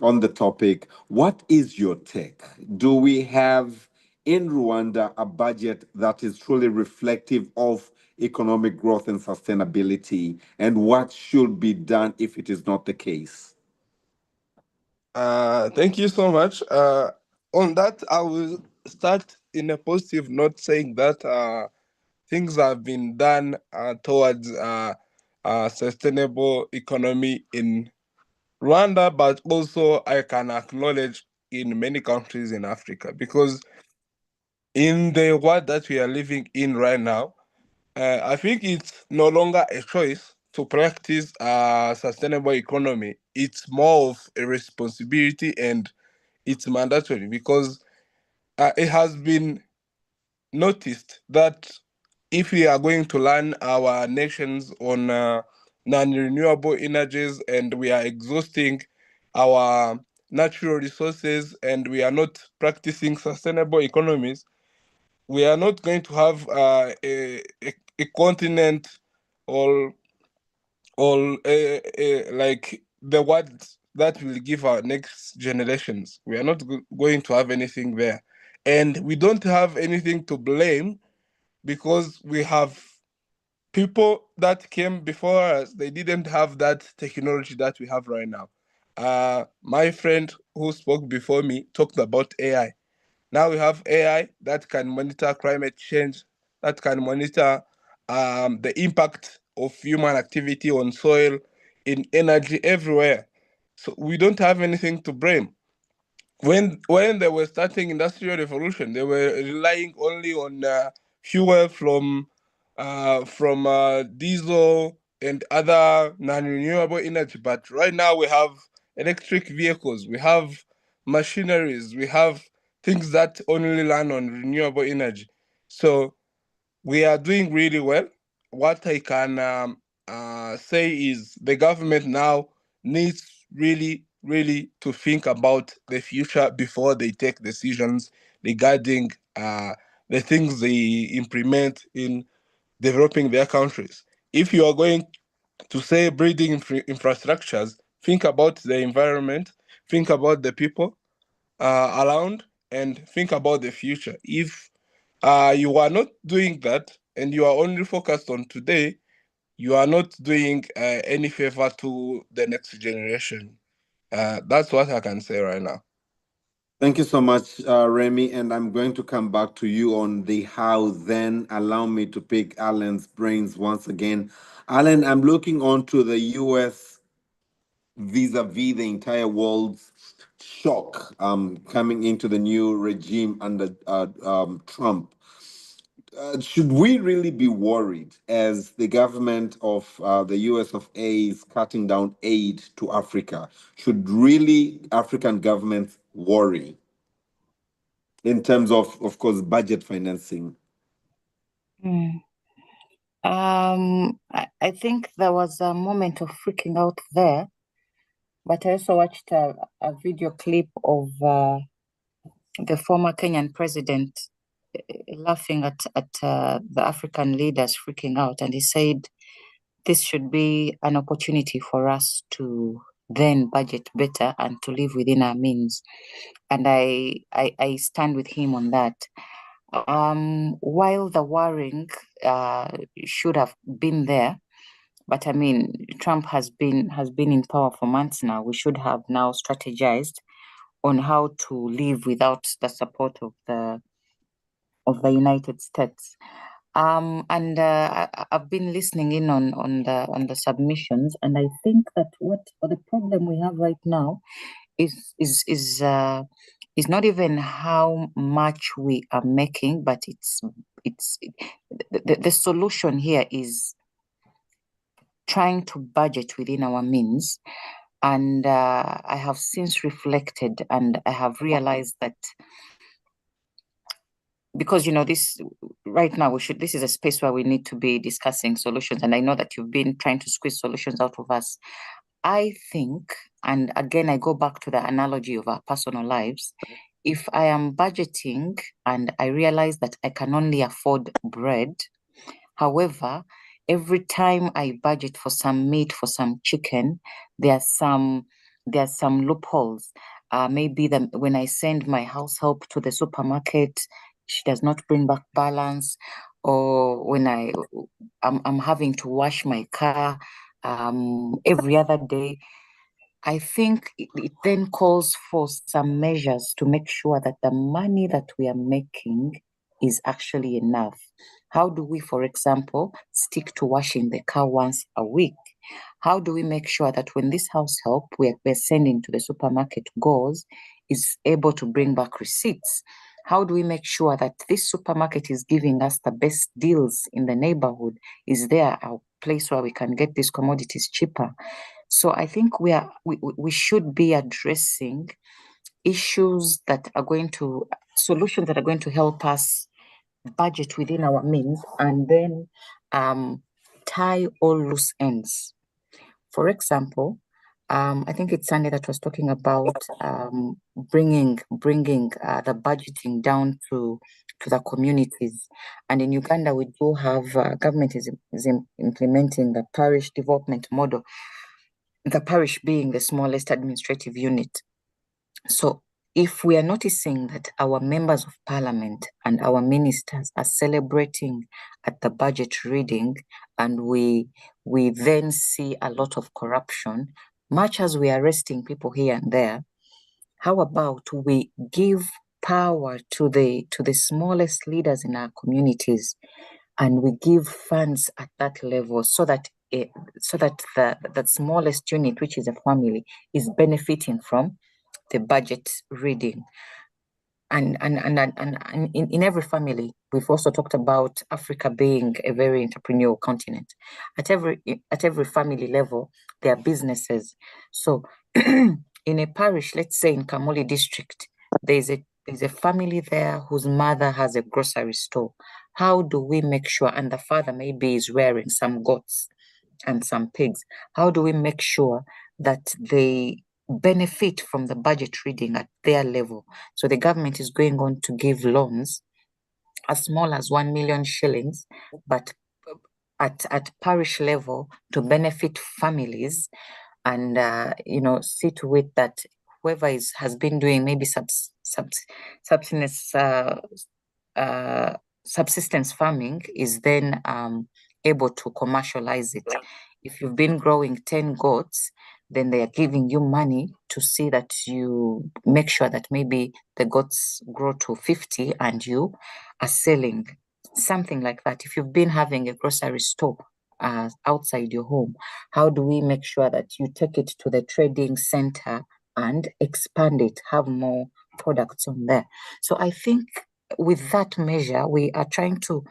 on the topic. What is your take? Do we have in Rwanda a budget that is truly reflective of economic growth and sustainability? And what should be done if it is not the case? Thank you so much. On that, I will start in a positive note, saying that things have been done towards a sustainable economy in Rwanda, but also I can acknowledge in many countries in Africa, because in the world that we are living in right now, I think it's no longer a choice to practice a sustainable economy. It's more of a responsibility, and it's mandatory, because it has been noticed that if we are going to run our nations on non-renewable energies and we are exhausting our natural resources and we are not practicing sustainable economies, we are not going to have a continent or like the world that will give our next generations. We are not going to have anything there. And we don't have anything to blame because we have people that came before us. They didn't have that technology that we have right now. My friend who spoke before me talked about AI. Now we have AI that can monitor climate change, that can monitor the impact of human activity on soil, in energy, everywhere. So we don't have anything to blame. When they were starting industrial revolution, they were relying only on fuel from diesel and other non-renewable energy. But right now we have electric vehicles, we have machineries, we have things that only run on renewable energy. So we are doing really well. What I can say is the government now needs really to think about the future before they take decisions regarding the things they implement in developing their countries. If you are going to say building infrastructures, think about the environment, think about the people around, and think about the future. If you are not doing that and you are only focused on today, you are not doing any favor to the next generation. That's what I can say right now. Thank you so much, Remy. And I'm going to come back to you on the how. Then allow me to pick Alan's brains once again. Alan, I'm looking onto the US vis-a-vis the entire world's shock coming into the new regime under Trump. Should we really be worried as the government of the US of A is cutting down aid to Africa? Should really African governments worry in terms of course, budget financing? Mm. I think there was a moment of freaking out there, but I also watched a video clip of the former Kenyan president laughing at the African leaders freaking out, and he said this should be an opportunity for us to then budget better and to live within our means. And I stand with him on that. While the worrying should have been there, but I mean, Trump has been in power for months now. We should have now strategized on how to live without the support of the United States. And I've been listening in on the submissions, and I think that what the problem we have right now is not even how much we are making, but it's the solution here is trying to budget within our means. And I have since reflected, and I have realized that because this right now this is a space where we need to be discussing solutions, and I know that you've been trying to squeeze solutions out of us. I think, and again I go back to the analogy of our personal lives, if I am budgeting and I realize that I can only afford bread, however, every time I budget for some meat, for some chicken, there are some loopholes. Maybe when I send my house help to the supermarket, she does not bring back balance, or when I'm having to wash my car every other day. I think it then calls for some measures to make sure that the money that we are making is actually enough. How do we, for example, stick to washing the car once a week? How do we make sure that when this house help we're sending to the supermarket goes, is able to bring back receipts? How do we make sure that this supermarket is giving us the best deals in the neighborhood? Is there a place where we can get these commodities cheaper? So I think we should be addressing issues that are solutions that are going to help us budget within our means, and then tie all loose ends. For example, I think it's Sunday that was talking about bringing the budgeting down to the communities. And in Uganda, we do have government is implementing the parish development model, the parish being the smallest administrative unit. So if we are noticing that our members of parliament and our ministers are celebrating at the budget reading, and we then see a lot of corruption, much as we are arresting people here and there, how about we give power to the smallest leaders in our communities, and we give funds at that level so that the smallest unit, which is a family, is benefiting from the budget reading. And in every family, we've also talked about Africa being a very entrepreneurial continent. At every family level, there are businesses. So in a parish, let's say in Kamuli district, there's a family there whose mother has a grocery store. How do we make sure, and the father maybe is rearing some goats and some pigs, how do we make sure that they benefit from the budget reading at their level? So the government is going on to give loans as small as 1 million shillings, but at parish level to benefit families, and see to it that whoever has been doing maybe subsistence farming is then able to commercialize it. If you've been growing 10 goats, then they are giving you money to see that you make sure that maybe the goats grow to 50 and you are selling something like that. If you've been having a grocery store outside your home, how do we make sure that you take it to the trading center and expand it, have more products on there? So I think with that measure, we are trying to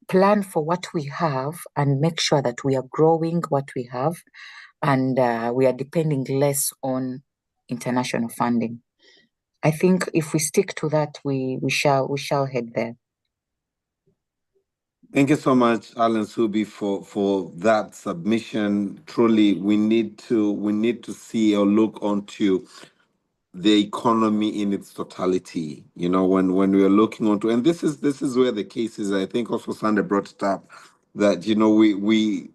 plan for what we have and make sure that we are growing what we have, and we are depending less on international funding. I think if we stick to that, we shall head there. Thank you so much, Alan Subi, for that submission. Truly, we need to see or look onto the economy in its totality. When we are looking onto, and this is where the case is. I think also Sunday brought it up that we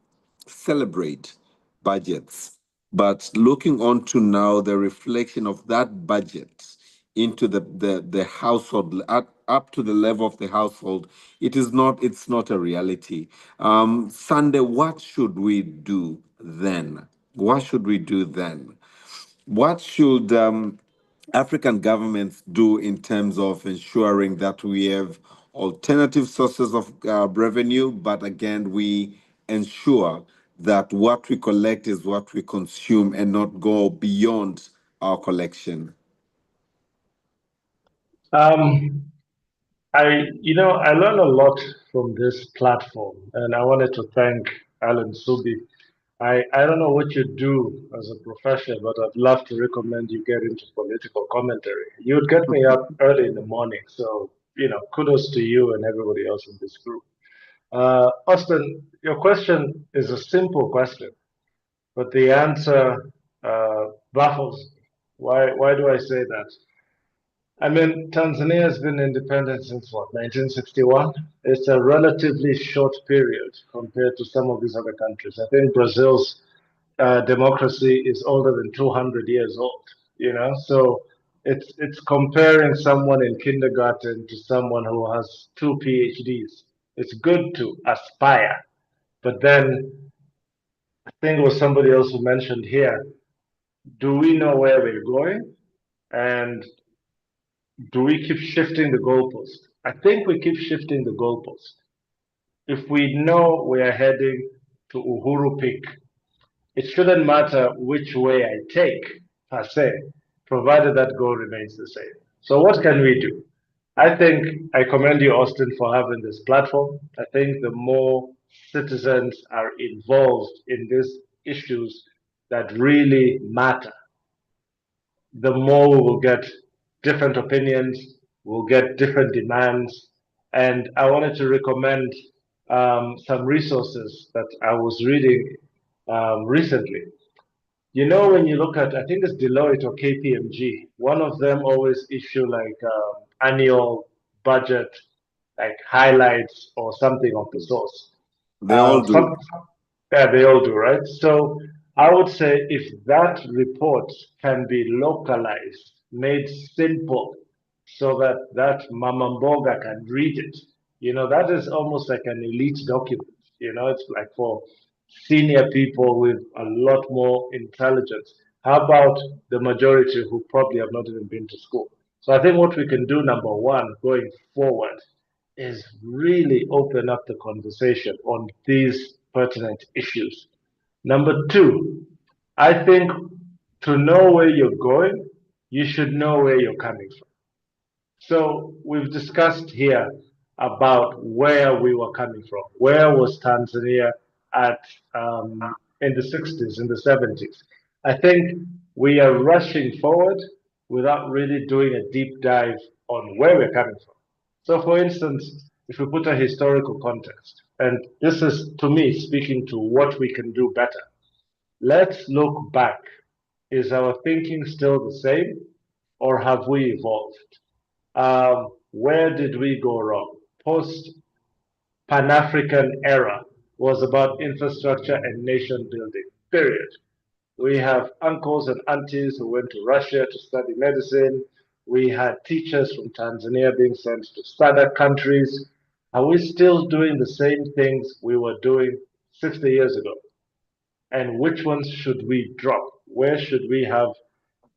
celebrate budgets, but looking on to now the reflection of that budget into the household, up to the level of the household, it's not a reality. Sunday, what should we do then? What should African governments do in terms of ensuring that we have alternative sources of revenue, but again, we ensure that what we collect is what we consume and not go beyond our collection? I learned a lot from this platform, and I wanted to thank Alan Subi. I don't know what you do as a profession, but I'd love to recommend you get into political commentary. You'd get me up early in the morning, so kudos to you and everybody else in this group. Austin, your question is a simple question, but the answer baffles me. Why do I say that? I mean, Tanzania has been independent since what, 1961? It's a relatively short period compared to some of these other countries. I think Brazil's democracy is older than 200 years old, So it's comparing someone in kindergarten to someone who has 2 PhDs. It's good to aspire, but then I think it was somebody else who mentioned here, do we know where we're going? And do we keep shifting the goalpost? I think we keep shifting the goalpost. If we know we are heading to Uhuru Peak, it shouldn't matter which way I take, per se, provided that goal remains the same. So what can we do? I think I commend you, Austin, for having this platform. I think the more citizens are involved in these issues that really matter, the more we will get different opinions, we'll get different demands. And I wanted to recommend some resources that I was reading recently. When you look at, I think it's Deloitte or KPMG, one of them always issue like annual budget, like highlights or something of the source. They all do. Yeah, they all do, right? So I would say if that report can be localized made simple so that Mama Mboga can read it. That is almost like an elite document. It's like for senior people with a lot more intelligence. How about the majority who probably have not even been to school? So I think what we can do, number one, going forward, is really open up the conversation on these pertinent issues. Number two, I think to know where you're going, you should know where you're coming from. So we've discussed here about where we were coming from. Where was Tanzania at in the 60s, in the 70s? I think we are rushing forward without really doing a deep dive on where we're coming from. So, for instance, if we put a historical context, and this is, to me, speaking to what we can do better, let's look back. Is our thinking still the same, or have we evolved? Where did we go wrong? Post Pan African era was about infrastructure and nation building, period. We have uncles and aunties who went to Russia to study medicine. We had teachers from Tanzania being sent to SADC countries. Are we still doing the same things we were doing 60 years ago? And which ones should we drop? Where should we have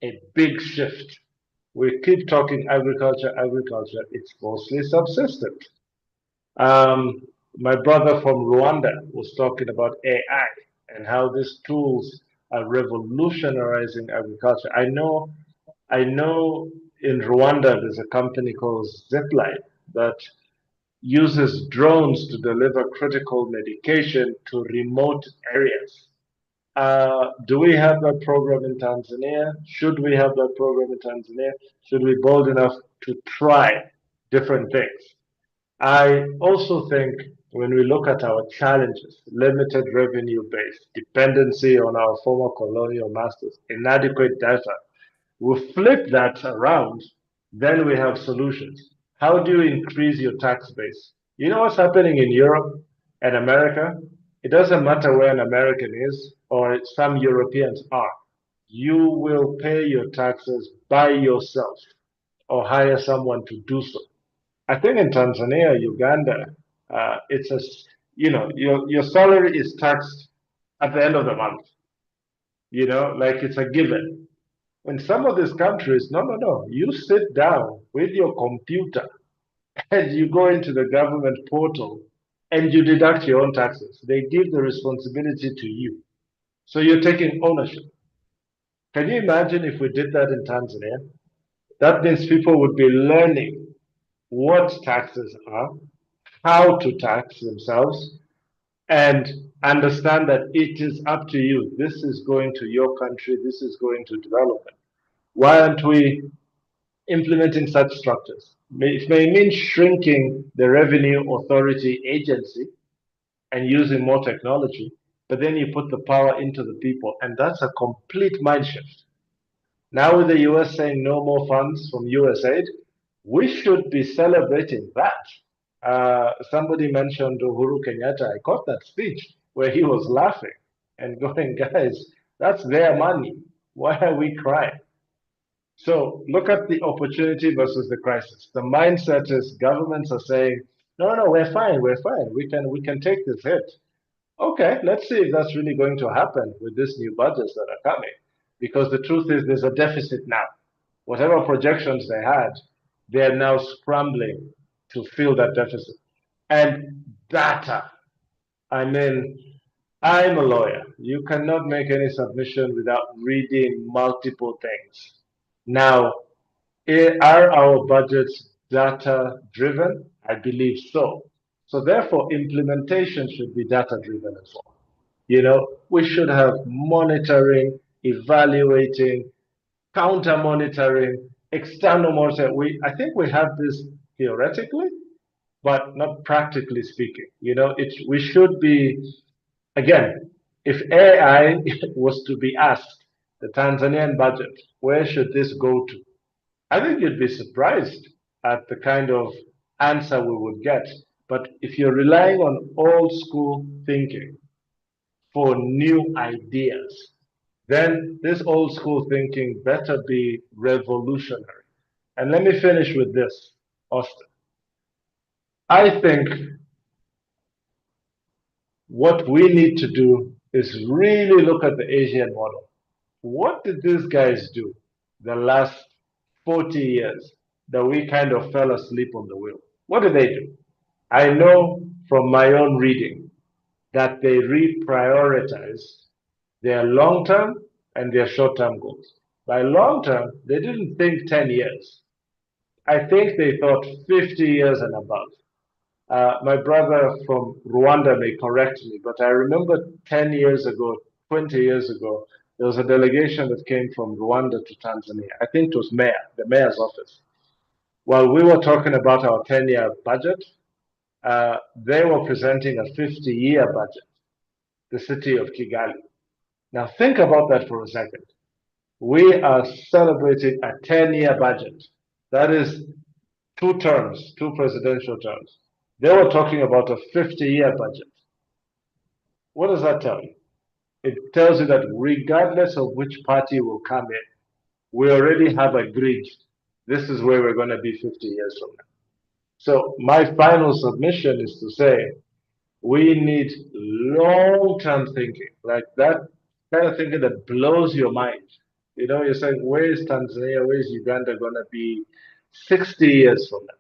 a big shift? We keep talking agriculture, agriculture. It's mostly subsistent. My brother from Rwanda was talking about AI and how these tools are revolutionizing agriculture. I know in Rwanda there's a company called Zipline that uses drones to deliver critical medication to remote areas. Do we have that program in Tanzania? Should we have that program in Tanzania? Should we be bold enough to try different things? I also think when we look at our challenges, limited revenue base, dependency on our former colonial masters, inadequate data, we flip that around, then we have solutions. How do you increase your tax base? You know what's happening in Europe and America? It doesn't matter where an American is or some Europeans are. You will pay your taxes by yourself or hire someone to do so. I think in Tanzania, Uganda, it's a, your salary is taxed at the end of the month, like it's a given. In some of these countries, no. You sit down with your computer and you go into the government portal and you deduct your own taxes. They give the responsibility to you. So you're taking ownership. Can you imagine if we did that in Tanzania? That means people would be learning what taxes are, how to tax themselves, and understand that it is up to you. This is going to your country, this is going to development. Why aren't we implementing such structures? It may mean shrinking the revenue authority agency and using more technology, but then you put the power into the people, and that's a complete mind shift. Now with the US saying no more funds from USAID, we should be celebrating that. Somebody mentioned Uhuru Kenyatta. I caught that speech where he was laughing and going, guys, that's their money. Why are we crying? So look at the opportunity versus the crisis. The mindset is governments are saying, no, we're fine. We can take this hit. Okay, let's see if that's really going to happen with these new budgets that are coming. Because the truth is there's a deficit now. Whatever projections they had, they're now scrambling to fill that deficit. And data. I mean, I'm a lawyer. You cannot make any submission without reading multiple things. Now, are our budgets data driven? I believe so. So therefore, implementation should be data driven as well. We should have monitoring, evaluating, counter monitoring, external monitoring. I think we have this theoretically, but not practically speaking. We should be, again, if AI was to be asked, the Tanzanian budget, where should this go to? I think you'd be surprised at the kind of answer we would get. But if you're relying on old school thinking for new ideas, then this old school thinking better be revolutionary. And let me finish with this, Austin. I think what we need to do is really look at the Asian model. What did these guys do the last 40 years that we kind of fell asleep on the wheel? What did they do? I know from my own reading that they reprioritized their long term and their short term goals. By long term, they didn't think 10 years. I think they thought 50 years and above. My brother from Rwanda may correct me, but I remember 10 years ago, 20 years ago, there was a delegation that came from Rwanda to Tanzania. I think it was the mayor's office. While we were talking about our 10-year budget, they were presenting a 50-year budget, the city of Kigali. Now think about that for a second. We are celebrating a 10-year budget. That is 2 terms, 2 presidential terms. They were talking about a 50-year budget. What does that tell you? It tells you that regardless of which party will come in, we already have agreed this is where we're going to be 50 years from now. So my final submission is to say we need long-term thinking, like that kind of thinking that blows your mind. You know, you're saying, where is Tanzania, where is Uganda going to be 60 years from now?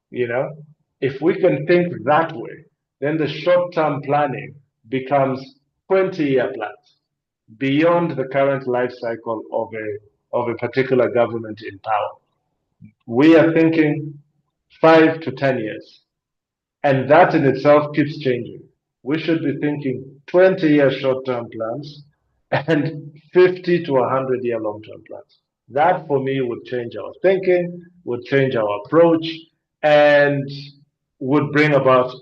You know, if we can think that way, then the short-term planning becomes 20-year plans beyond the current life cycle of a particular government in power. We are thinking 5 to 10 years, and that in itself keeps changing. We should be thinking 20-year short-term plans and 50 to 100-year long-term plans. That for me would change our thinking, would change our approach, and would bring about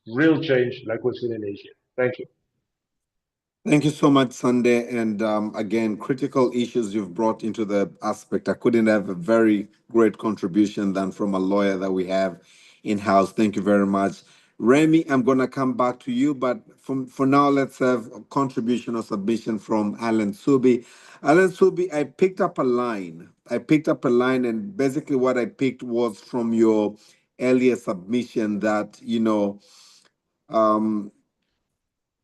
real change like we've seen in Asia. Thank you. Thank you so much, Sunday. And again, critical issues you've brought into the aspect. I couldn't have a very great contribution than from a lawyer that we have in-house. Thank you very much. Remy, I'm going to come back to you, but for now, let's have a contribution or submission from Alan Subi. Alan Subi, I picked up a line. And basically what I picked was from your earlier submission that,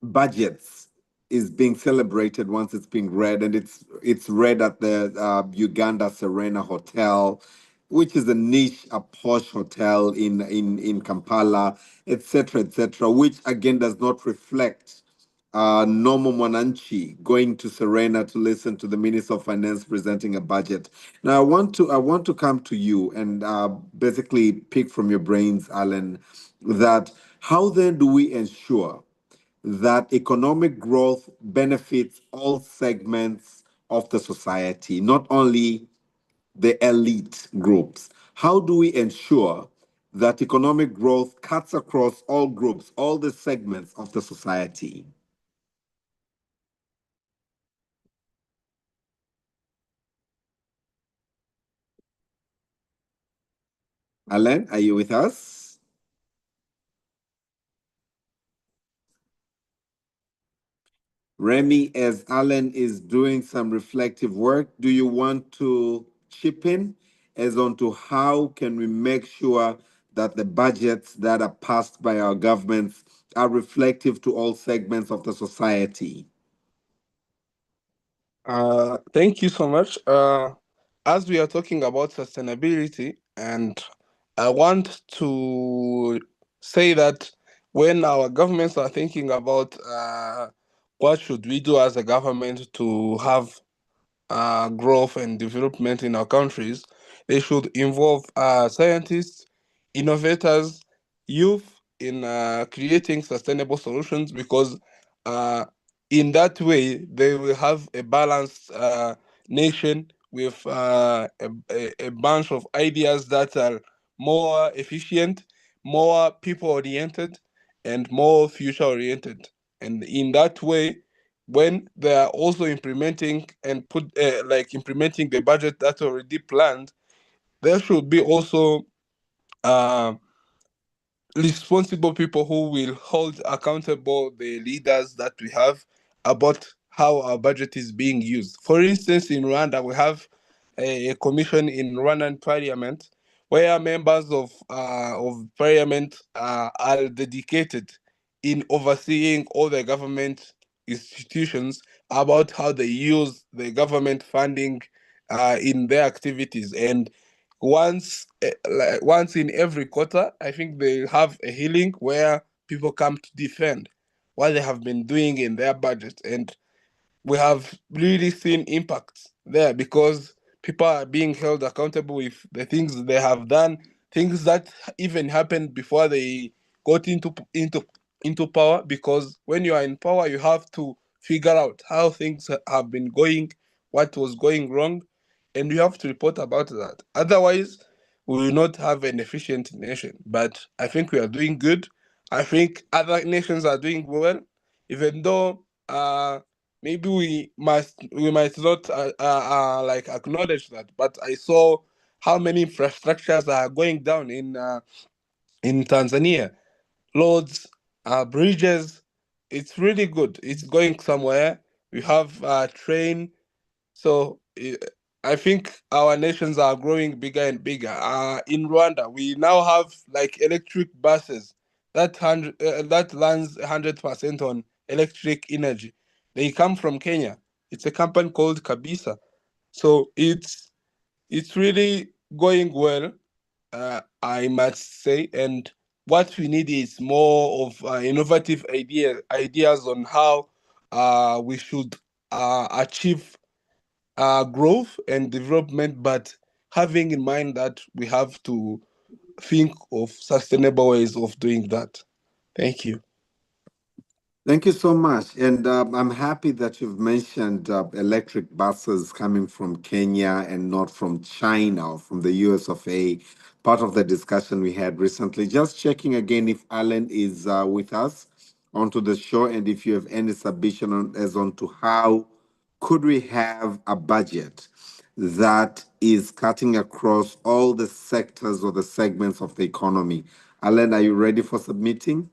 budgets is being celebrated once it's being read, and it's read at the Uganda Serena Hotel, which is a niche, a posh hotel in Kampala, etc., which again does not reflect normal Mwananchi going to Serena to listen to the Minister of Finance presenting a budget. Now, I want to come to you and basically pick from your brains, Alan, that how then do we ensure that economic growth benefits all segments of the society, not only the elite groups? How do we ensure that economic growth cuts across all groups, all the segments of the society? Alan, are you with us? Remy, as Alan is doing some reflective work, do you want to chip in as on to how can we make sure that the budgets that are passed by our governments are reflective to all segments of the society? Thank you so much. As we are talking about sustainability, and I want to say that when our governments are thinking about what should we do as a government to have growth and development in our countries, they should involve scientists, innovators, youth in creating sustainable solutions, because in that way they will have a balanced nation with a bunch of ideas that are more efficient, more people oriented, and more future oriented. And in that way, when they are also implementing and implementing the budget that's already planned, there should be also responsible people who will hold accountable the leaders that we have about how our budget is being used. For instance, in Rwanda, we have a commission in Rwandan Parliament where members of Parliament are dedicated in overseeing all the government institutions about how they use the government funding in their activities. And once in every quarter, I think they have a hearing where people come to defend what they have been doing in their budget. And we have really seen impacts there because people are being held accountable with the things they have done, things that even happened before they got into power. Because when you are in power, you have to figure out how things have been going, what was going wrong, and you have to report about that. Otherwise, we will not have an efficient nation. But I think we are doing good. I think other nations are doing well, even though maybe we might not like acknowledge that. But I saw how many infrastructures are going down in Tanzania, roads, bridges. It's really good. It's going somewhere. We have train. So I think our nations are growing bigger and bigger. In Rwanda, we now have like electric buses that runs 100% on electric energy. They come from Kenya. It's a company called Kabisa. So it's really going well, I must say. And what we need is more of innovative ideas on how we should achieve growth and development, but having in mind that we have to think of sustainable ways of doing that. Thank you. Thank you so much. And I'm happy that you've mentioned electric buses coming from Kenya and not from China or from the US of A, part of the discussion we had recently. Just checking again if Alan is with us onto the show and if you have any submission as on to how could we have a budget that is cutting across all the sectors or the segments of the economy. Alan, are you ready for submitting?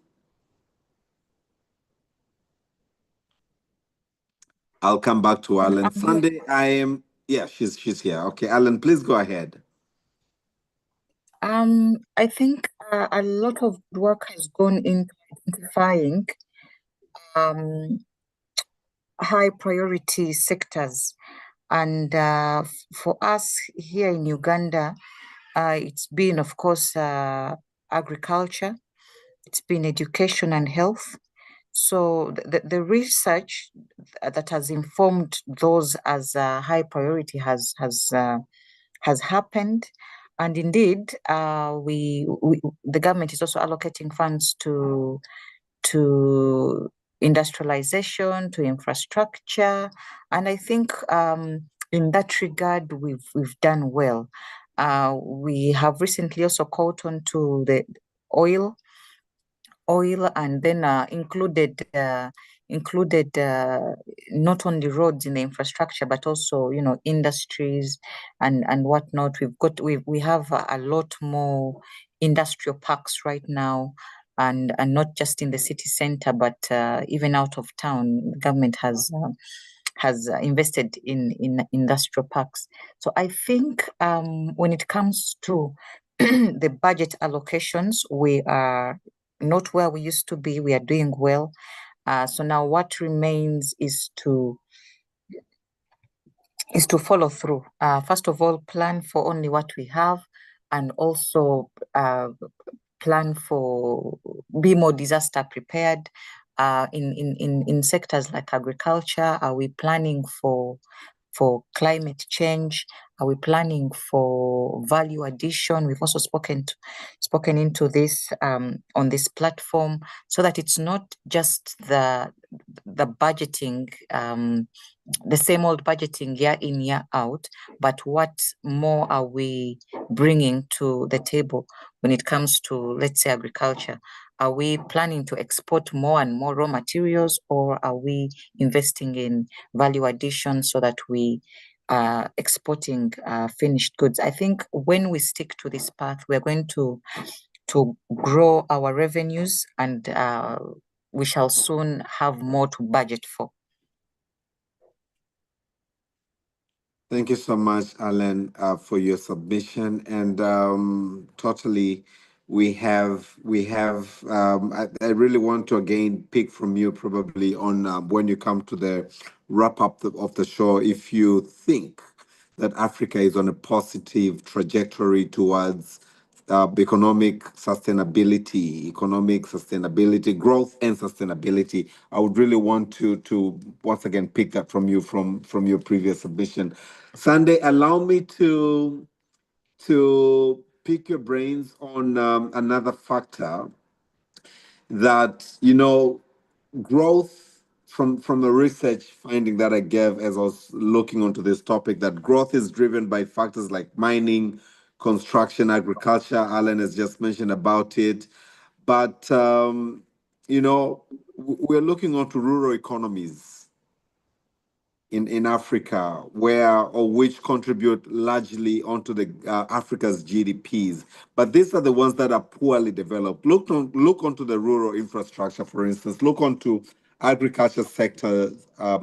I'll come back to Alan. I'm here. Sunday, yeah, she's here. Okay, Alan, please go ahead. I think a lot of work has gone into identifying high priority sectors. And for us here in Uganda, it's been, of course, agriculture, it's been education and health. So the research that has informed those as high priority has happened. And indeed, the government is also allocating funds to industrialization, to infrastructure. And I think in that regard, we've done well. We have recently also caught on to the oil, and then included not only roads in the infrastructure, but also, industries and whatnot. We have a lot more industrial parks right now, and not just in the city center, but even out of town. Government has invested in industrial parks. So I think when it comes to the budget allocations, we are not where we used to be. We are doing well. So now what remains is to follow through. First of all, plan for only what we have, and also plan for, be more disaster prepared. In sectors like agriculture, are we planning for climate change? Are we planning for value addition? We've also spoken into this on this platform, so that it's not just the budgeting, the same old budgeting year in, year out, but what more are we bringing to the table when it comes to, let's say, agriculture? Are we planning to export more and more raw materials, or are we investing in value addition so that we are exporting finished goods? I think when we stick to this path, we're going to grow our revenues, and we shall soon have more to budget for. Thank you so much, Alan, for your submission. And totally, I really want to again pick from you probably on when you come to the wrap up of the show. If you think that Africa is on a positive trajectory towards economic sustainability, growth and sustainability. I would really want to once again pick that from you from your previous submission. Sunday, allow me to pick your brains on another factor that growth from a research finding that I gave as I was looking onto this topic, that growth is driven by factors like mining, construction, agriculture. Alan has just mentioned about it, but we're looking onto rural economies in Africa, which contribute largely onto the Africa's GDPs, but these are the ones that are poorly developed. Look onto the rural infrastructure, for instance. Look onto agriculture sector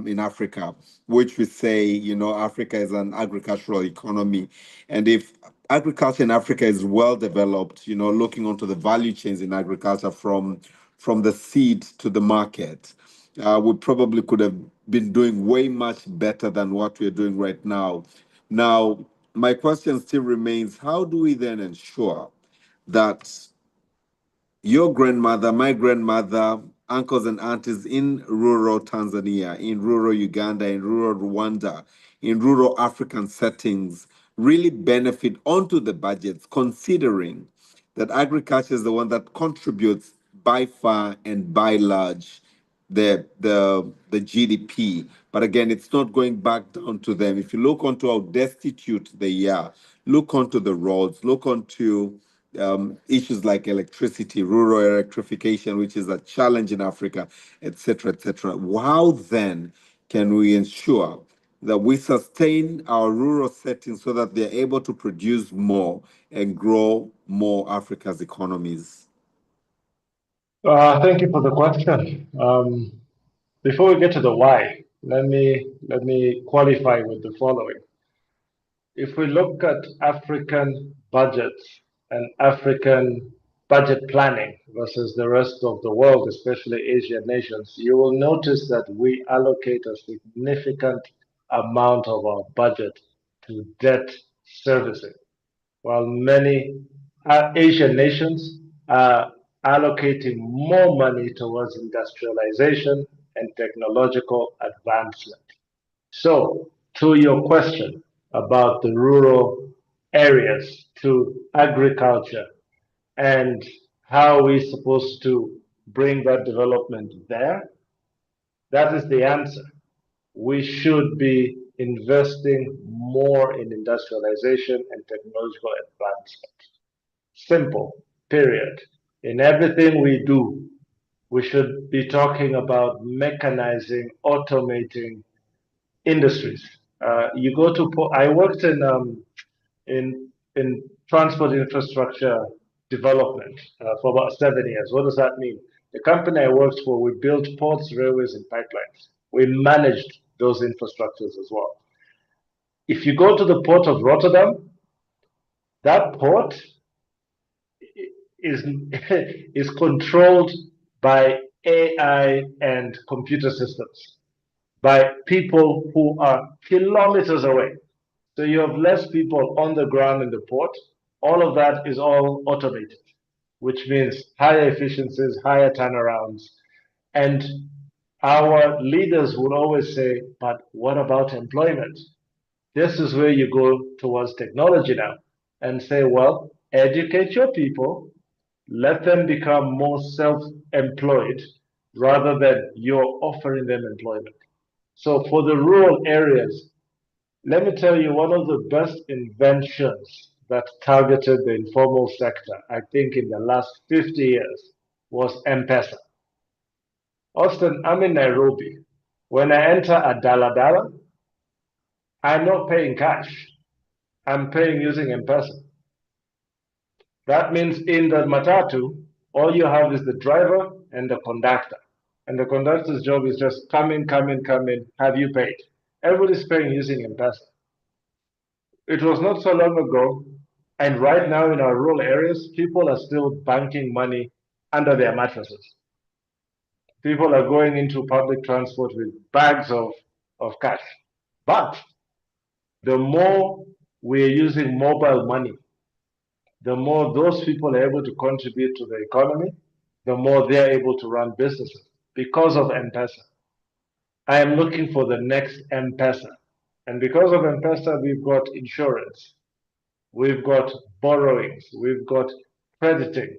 in Africa, which we say, Africa is an agricultural economy, and if agriculture in Africa is well developed, looking onto the value chains in agriculture from the seed to the market, we probably could have been doing way much better than what we're doing right now. Now, my question still remains, how do we then ensure that your grandmother, my grandmother, uncles and aunties in rural Tanzania, in rural Uganda, in rural Rwanda, in rural African settings really benefit onto the budgets, considering that agriculture is the one that contributes by far and by large the GDP. But again, it's not going back down to them. If you look onto how destitute they are, look onto the roads, look onto issues like electricity, rural electrification, which is a challenge in Africa, etc., etc. How then can we ensure that we sustain our rural settings so that they're able to produce more and grow more Africa's economies? Thank you for the question. Before we get to the why, let me qualify with the following. If we look at African budgets and African budget planning versus the rest of the world, especially Asian nations, you will notice that we allocate a significant amount of our budget to debt servicing, while many Asian nations are allocating more money towards industrialization and technological advancement. So, to your question about the rural areas, to agriculture, and how we're supposed to bring that development there, that is the answer. We should be investing more in industrialization and technological advancement. Simple, period. In everything we do, we should be talking about mechanizing, automating industries. You go to, I worked in transport infrastructure development for about 7 years. What does that mean? The company I worked for, we built ports, railways, and pipelines. We managed those infrastructures as well. If you go to the port of Rotterdam, that port is, is controlled by AI and computer systems, by people who are kilometers away. So you have less people on the ground in the port. All of that is all automated, which means higher efficiencies, higher turnarounds. And our leaders would always say, but what about employment? This is where you go towards technology now and say, well, educate your people, let them become more self-employed rather than you're offering them employment. So for the rural areas, let me tell you, one of the best inventions that targeted the informal sector, I think in the last 50 years, was M-Pesa. Austin, I'm in Nairobi. When I enter a Daladala, I'm not paying cash. I'm paying using M-Pesa. That means in the matatu, all you have is the driver and the conductor. And the conductor's job is just come in, have you paid? Everybody's paying using M-Pesa. It was not so long ago, and right now in our rural areas, people are still banking money under their mattresses. People are going into public transport with bags of cash. But the more we're using mobile money, the more those people are able to contribute to the economy, the more they're able to run businesses because of M-Pesa. I am looking for the next M-Pesa. And because of M-Pesa, we've got insurance, we've got borrowings, we've got crediting.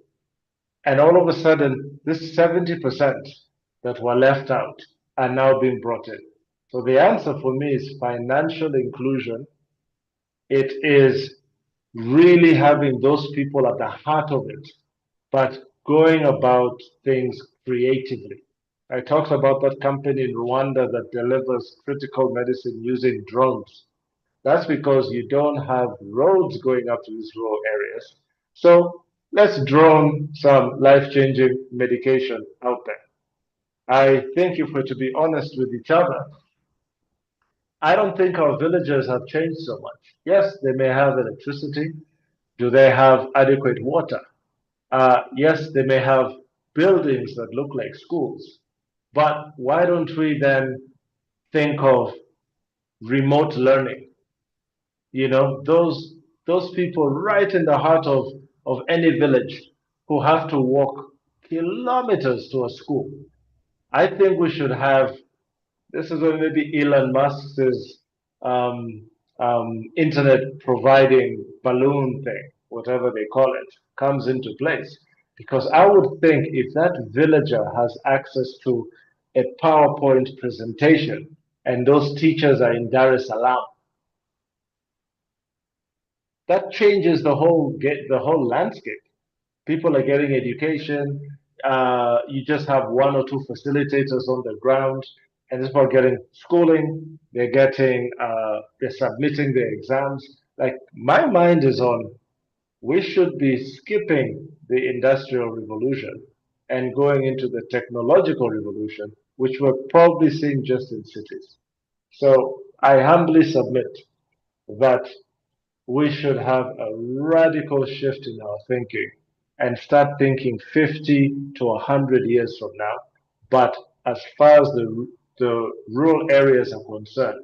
And all of a sudden, this 70% that were left out are now being brought in. So the answer for me is financial inclusion. It is really having those people at the heart of it, but going about things creatively. I talked about that company in Rwanda that delivers critical medicine using drones. That's because you don't have roads going up to these rural areas. So let's drone some life-changing medication out there. I think if we're to be honest with each other, I don't think our villagers have changed so much. Yes, they may have electricity. Do they have adequate water? Yes, they may have buildings that look like schools. But why don't we then think of remote learning? You know, those people right in the heart of any village who have to walk kilometers to a school. I think we should have, this is where maybe Elon Musk's um, internet providing balloon thing, whatever they call it, comes into place. Because I would think if that villager has access to a PowerPoint presentation and those teachers are in Dar es Salaam, that changes the whole landscape. People are getting education. You just have one or two facilitators on the ground, and people are getting schooling. They're submitting their exams. Like my mind is on, we should be skipping the industrial revolution and going into the technological revolution, which we're probably seeing just in cities. So I humbly submit that we should have a radical shift in our thinking and start thinking 50 to 100 years from now. But as far as the rural areas are concerned,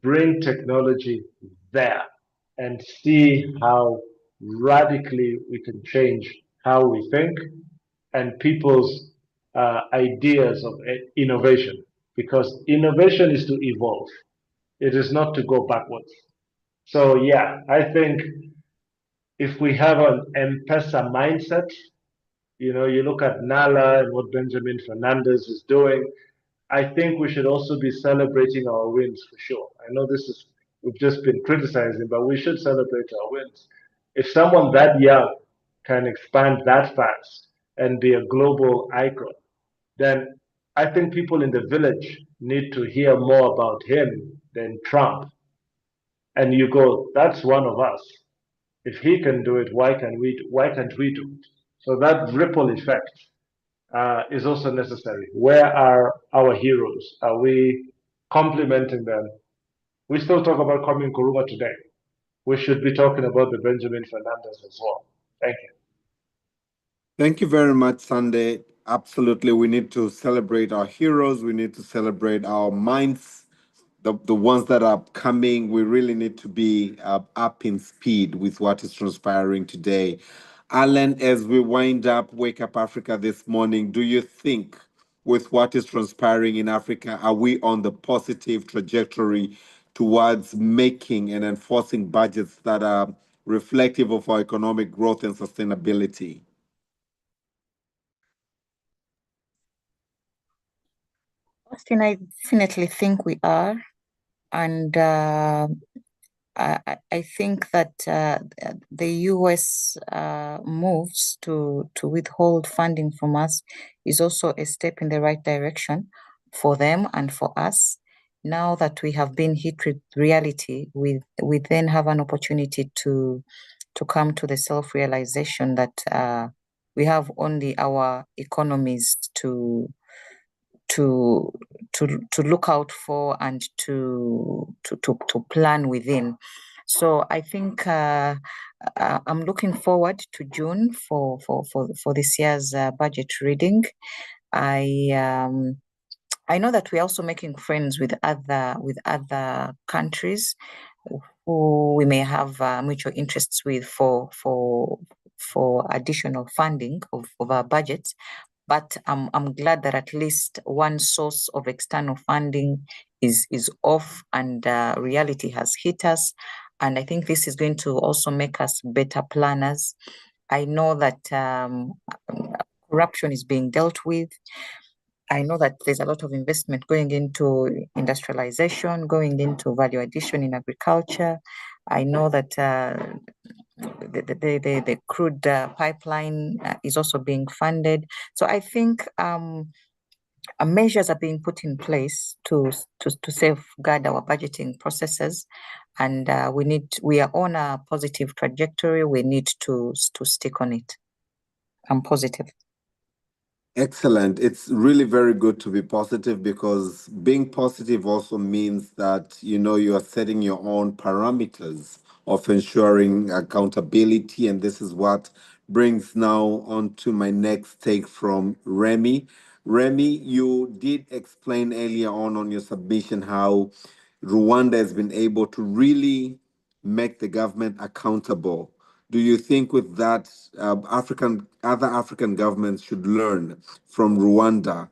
bring technology there and see how radically we can change how we think and people's ideas of innovation. Because innovation is to evolve, it is not to go backwards. So yeah, I think if we have an M-Pesa mindset, you know, you look at Nala and what Benjamin Fernandez is doing, I think we should also be celebrating our wins for sure. I know we've just been criticizing, but we should celebrate our wins. If someone that young can expand that fast and be a global icon, then I think people in the village need to hear more about him than Trump. And you go, that's one of us. If he can do it, why can't we do it? So that ripple effect is also necessary. Where are our heroes? Are we complimenting them? We still talk about Kwame Nkrumah today. We should be talking about the Benjamin Fernandez as well. Thank you. Thank you very much, Sunday. Absolutely. We need to celebrate our heroes. We need to celebrate our minds, the ones that are coming. We really need to be up in speed with what is transpiring today. Alan, as we wind up Wake Up Africa this morning, do you think with what is transpiring in Africa, are we on the positive trajectory towards making and enforcing budgets that are reflective of our economic growth and sustainability? Austin, I definitely think we are. And I think that the US moves to withhold funding from us is also a step in the right direction for them and for us. Now that we have been hit with reality, we then have an opportunity to come to the self-realization that we have only our economies to look out for and to plan within. So I think I'm looking forward to June for this year's budget reading. I know that we're also making friends with other countries who we may have mutual interests with for additional funding of our budgets. But I'm glad that at least one source of external funding is off, and reality has hit us. And I think this is going to also make us better planners. I know that corruption is being dealt with. I know that there's a lot of investment going into industrialization, going into value addition in agriculture. I know that the crude pipeline is also being funded. So I think measures are being put in place to safeguard our budgeting processes, and we are on a positive trajectory. We need to stick on it. I'm positive. Excellent. It's really very good to be positive, because being positive also means that you are setting your own parameters of ensuring accountability. And this is what brings now on to my next take from Remy. Remy, you did explain earlier on your submission how Rwanda has been able to really make the government accountable. Do you think with that, other African governments should learn from Rwanda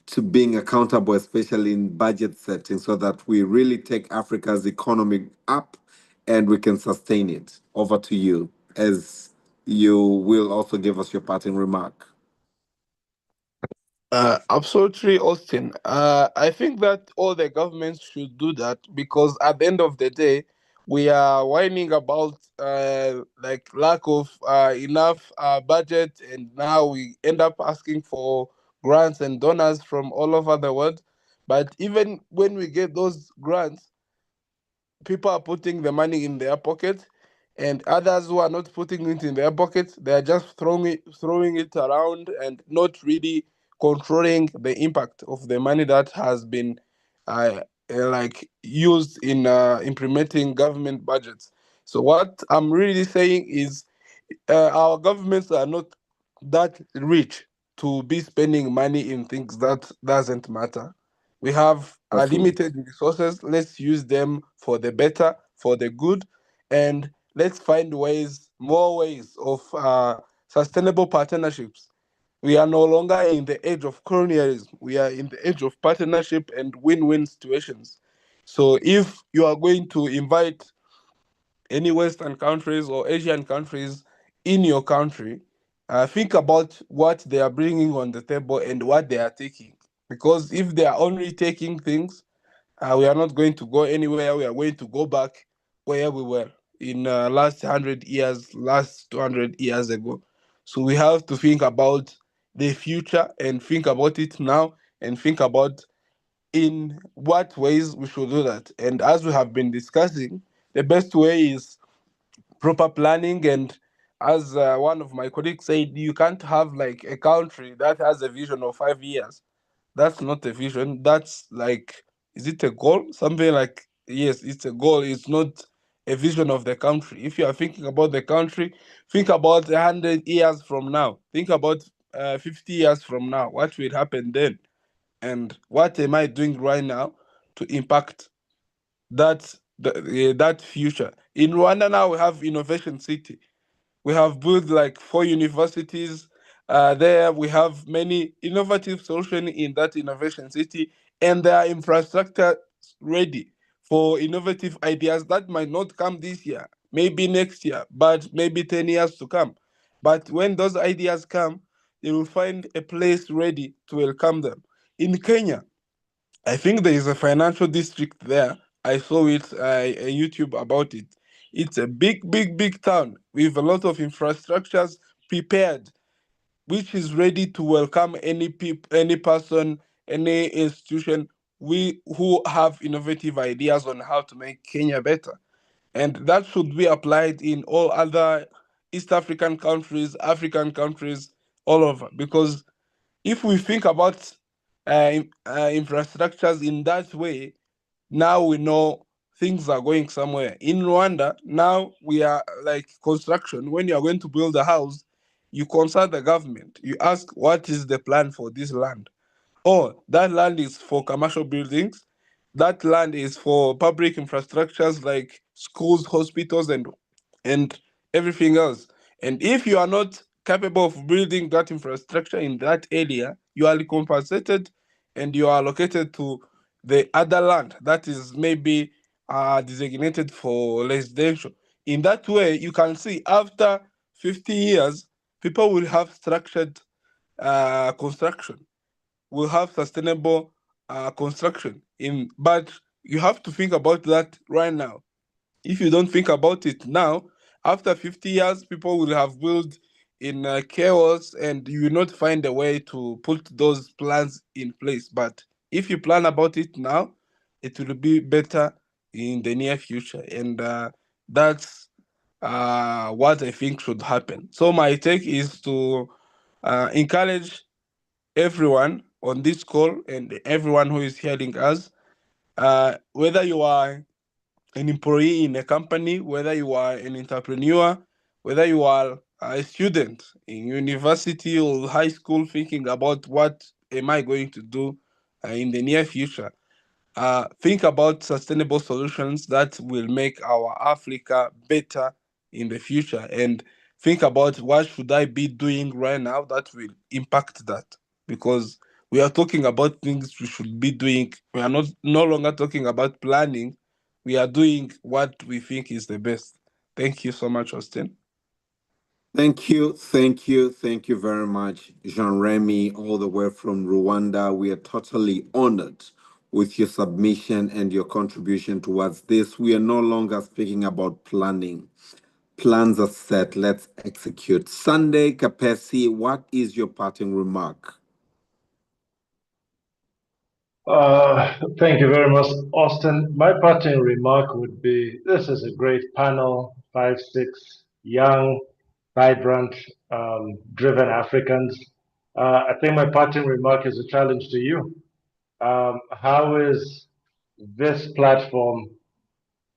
to being accountable, especially in budget setting, so that we really take Africa's economy up and we can sustain it? Over to you, as you will also give us your parting remark. Absolutely, Austin. I think that all the governments should do that, because at the end of the day, we are whining about like lack of enough budget, and now we end up asking for grants and donors from all over the world. But even when we get those grants, people are putting the money in their pocket, and others who are not putting it in their pockets, they are just throwing it around and not really controlling the impact of the money that has been like used in implementing government budgets. So what I'm really saying is, our governments are not that rich to be spending money in things that doesn't matter. We have limited resources. Let's use them for the better, for the good, and let's find more ways of sustainable partnerships. We are no longer in the age of colonialism. We are in the age of partnership and win-win situations. So if you are going to invite any Western countries or Asian countries in your country, think about what they are bringing on the table and what they are taking. Because if they are only taking things, we are not going to go anywhere. We are going to go back where we were in last 100 years, last 200 years ago. So we have to think about the future and think about it now, and think about in what ways we should do that. And as we have been discussing, the best way is proper planning. And as one of my colleagues said, you can't have like a country that has a vision of 5 years. That's not a vision. That's like, is it a goal? Something like, yes, it's a goal. It's not a vision of the country. If you are thinking about the country, think about 100 years from now. Think about 50 years from now. What will happen then? And what am I doing right now to impact that future? In Rwanda now we have Innovation City. We have built like 4 universities. There we have many innovative solutions in that Innovation City, and there are infrastructure ready for innovative ideas that might not come this year, maybe next year, but maybe 10 years to come. But when those ideas come, they will find a place ready to welcome them. In Kenya, I think there is a financial district there. I saw it on YouTube about it. It's a big, big, big town with a lot of infrastructures prepared, which is ready to welcome any person, any institution who have innovative ideas on how to make Kenya better. And that should be applied in all other East African countries, all over. Because if we think about infrastructures in that way, now we know things are going somewhere. In Rwanda, now we are like construction. When you are going to build a house, you consult the government. You ask, what is the plan for this land? Oh, that land is for commercial buildings. That land is for public infrastructures like schools, hospitals, and everything else. And if you are not capable of building that infrastructure in that area, you are compensated and you are allocated to the other land that is maybe designated for residential. In that way, you can see after 50 years, people will have structured construction, will have sustainable construction. But you have to think about that right now. If you don't think about it now, after 50 years, people will have built in chaos and you will not find a way to put those plans in place. But if you plan about it now, it will be better in the near future. And that's what I think should happen. So my take is to encourage everyone on this call and everyone who is hearing us, whether you are an employee in a company, whether you are an entrepreneur, whether you are a student in university or high school thinking about what am I going to do in the near future. Think about sustainable solutions that will make our Africa better in the future, and think about what should I be doing right now that will impact that, because we are talking about things we should be doing. We are not no longer talking about planning. We are doing what we think is the best. Thank you so much, Austin. Thank you, thank you very much, Jean Remy, all the way from Rwanda. We are totally honored with your submission and your contribution towards this. We are no longer speaking about planning. Plans are set, let's execute. Sunday Kapesi, what is your parting remark? Thank you very much, Austin. My parting remark would be, this is a great panel, 5, 6 young, vibrant, driven Africans. I think my parting remark is a challenge to you. How is this platform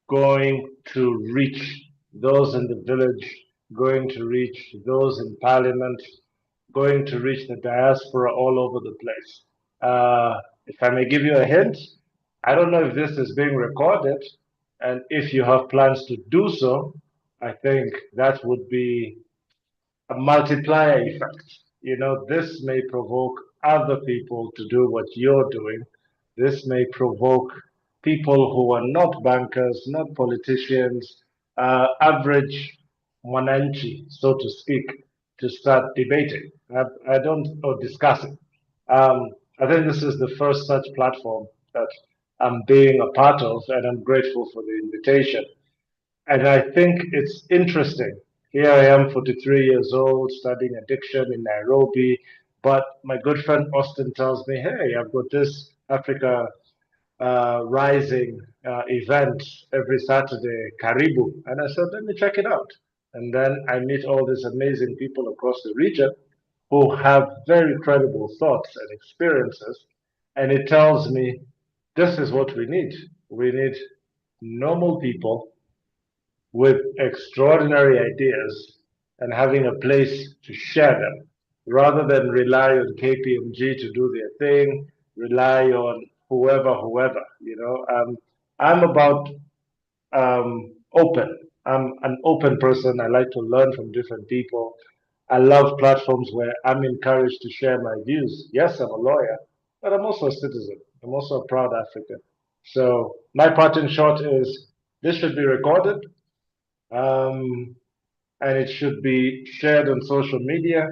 going to reach those in the village, going to reach those in parliament, going to reach the diaspora all over the place? If I may give you a hint, I don't know if this is being recorded, and if you have plans to do so, I think that would be a multiplier effect. You know, this may provoke other people to do what you're doing. This may provoke people who are not bankers, not politicians, average mwananchi, so to speak, to start debating. I don't, or discussing. I think this is the first such platform that I'm being a part of, and I'm grateful for the invitation. And I think it's interesting. Here I am, 43 years old, studying addiction in Nairobi. But my good friend Austin tells me, hey, I've got this Africa Rising event every Saturday, Karibu. And I said, let me check it out. And then I meet all these amazing people across the region who have very credible thoughts and experiences. And it tells me this is what we need. We need normal people with extraordinary ideas and having a place to share them rather than rely on KPMG to do their thing, rely on whoever, you know. I'm about open. I'm an open person. I like to learn from different people. I love platforms where I'm encouraged to share my views. Yes, I'm a lawyer, but I'm also a citizen. I'm also a proud African. So my part in short is this should be recorded, and it should be shared on social media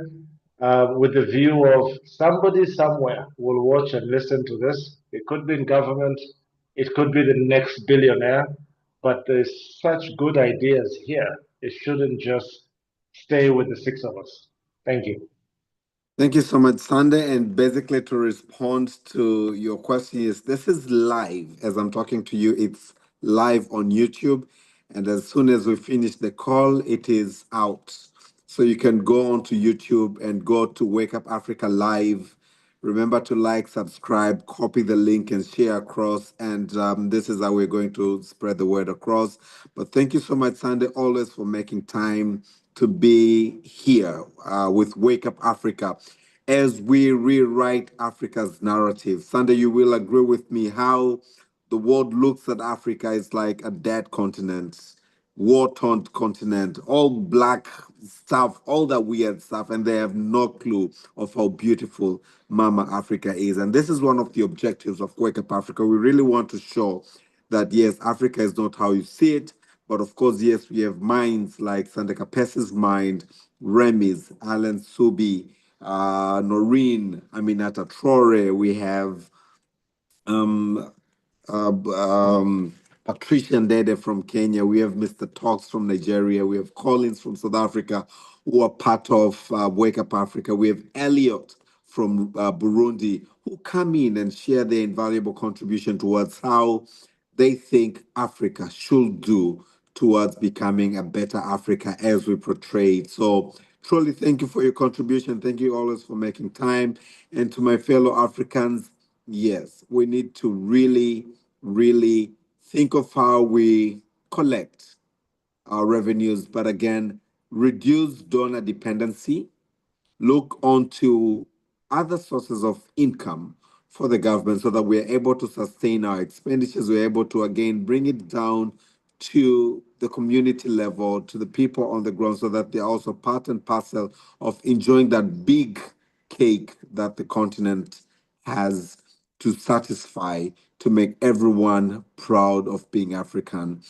with the view of somebody somewhere will watch and listen to this. It could be in government, it could be the next billionaire, but there's such good ideas here. It shouldn't just stay with the 6 of us. Thank you. Thank you so much, Sunday. And basically, to respond to your question, is this is live as I'm talking to you. It's live on YouTube, and as soon as we finish the call, it is out. So you can go onto YouTube and go to Wake Up Africa Live Remember to like, subscribe, copy the link, and share across. And this is how we're going to spread the word across. But thank you so much, Sunday, always for making time to be here with Wake Up Africa as we rewrite Africa's narrative. Sunday, you will agree with me how the world looks at Africa is like a dead continent, war-torn continent, all black stuff, all that weird stuff, and they have no clue of how beautiful Mama Africa is. And this is one of the objectives of Wake Up Africa. We really want to show that yes, Africa is not how you see it, but of course, yes, we have minds like Sandeka Kapesi's mind, Remy's, Alan Subi, Noreen, Aminata Traore. We have um, Patricia Ndede from Kenya. We have Mr. Talks from Nigeria. We have Collins from South Africa, who are part of Wake Up Africa. We have Elliot from Burundi, who come in and share their invaluable contribution towards how they think Africa should do towards becoming a better Africa as we portray it. So truly, thank you for your contribution. Thank you always for making time. And to my fellow Africans, yes, we need to really think of how we collect our revenues, but again, reduce donor dependency, look onto other sources of income for the government so that we're able to sustain our expenditures. We're able to, again, bring it down to the community level, to the people on the ground, so that they're also part and parcel of enjoying that big cake that the continent has to satisfy, to make everyone proud of being African.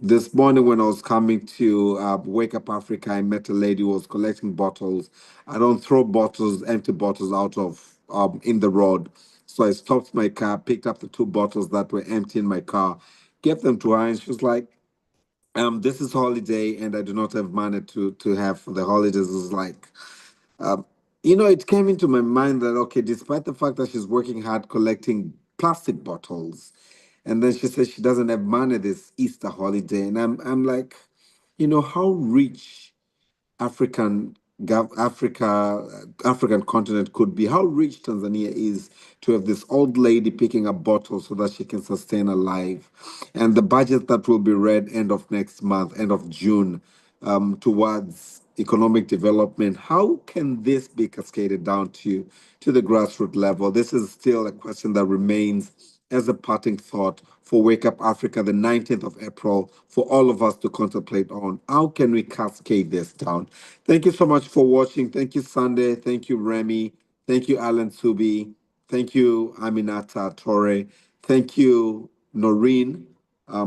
This morning, when I was coming to Wake Up Africa, I met a lady who was collecting bottles. I don't throw bottles, empty bottles, out of in the road. So I stopped my car, picked up the two bottles that were empty in my car, gave them to her, and she was like, "This is holiday, and I do not have money to have for the holidays." It was like, um, it came into my mind that, okay, despite the fact that she's working hard collecting plastic bottles, and then she says she doesn't have money this Easter holiday. And I'm like, how rich African African continent could be, how rich Tanzania is to have this old lady picking up bottles so that she can sustain her life, and the budget that will be read end of next month, end of June, towards economic development. How can this be cascaded down to the grassroots level? This is still a question that remains as a parting thought for Wake Up Africa, the 19th of April, for all of us to contemplate on. How can we cascade this down? Thank you so much for watching. Thank you, Sunday. Thank you, Remy. Thank you, Alan Subi. Thank you, Aminata Torre. Thank you, Noreen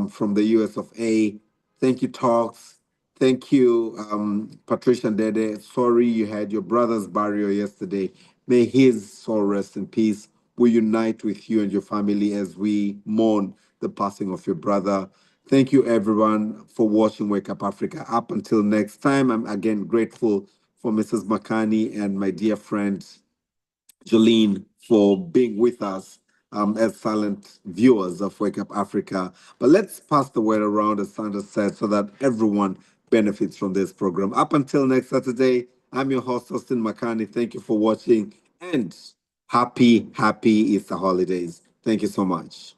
from the US of A. Thank you, Talks. Thank you, Patricia Dede. Sorry you had your brother's burial yesterday. May his soul rest in peace. We unite with you and your family as we mourn the passing of your brother. Thank you, everyone, for watching Wake Up Africa. Up until next time, I'm again grateful for Mrs. Makani and my dear friend Jolene for being with us as silent viewers of Wake Up Africa. But let's pass the word around, as Sandra said, so that everyone benefits from this program. Up until next Saturday, I'm your host, Austin Makani. Thank you for watching, and happy Easter holidays. Thank you so much.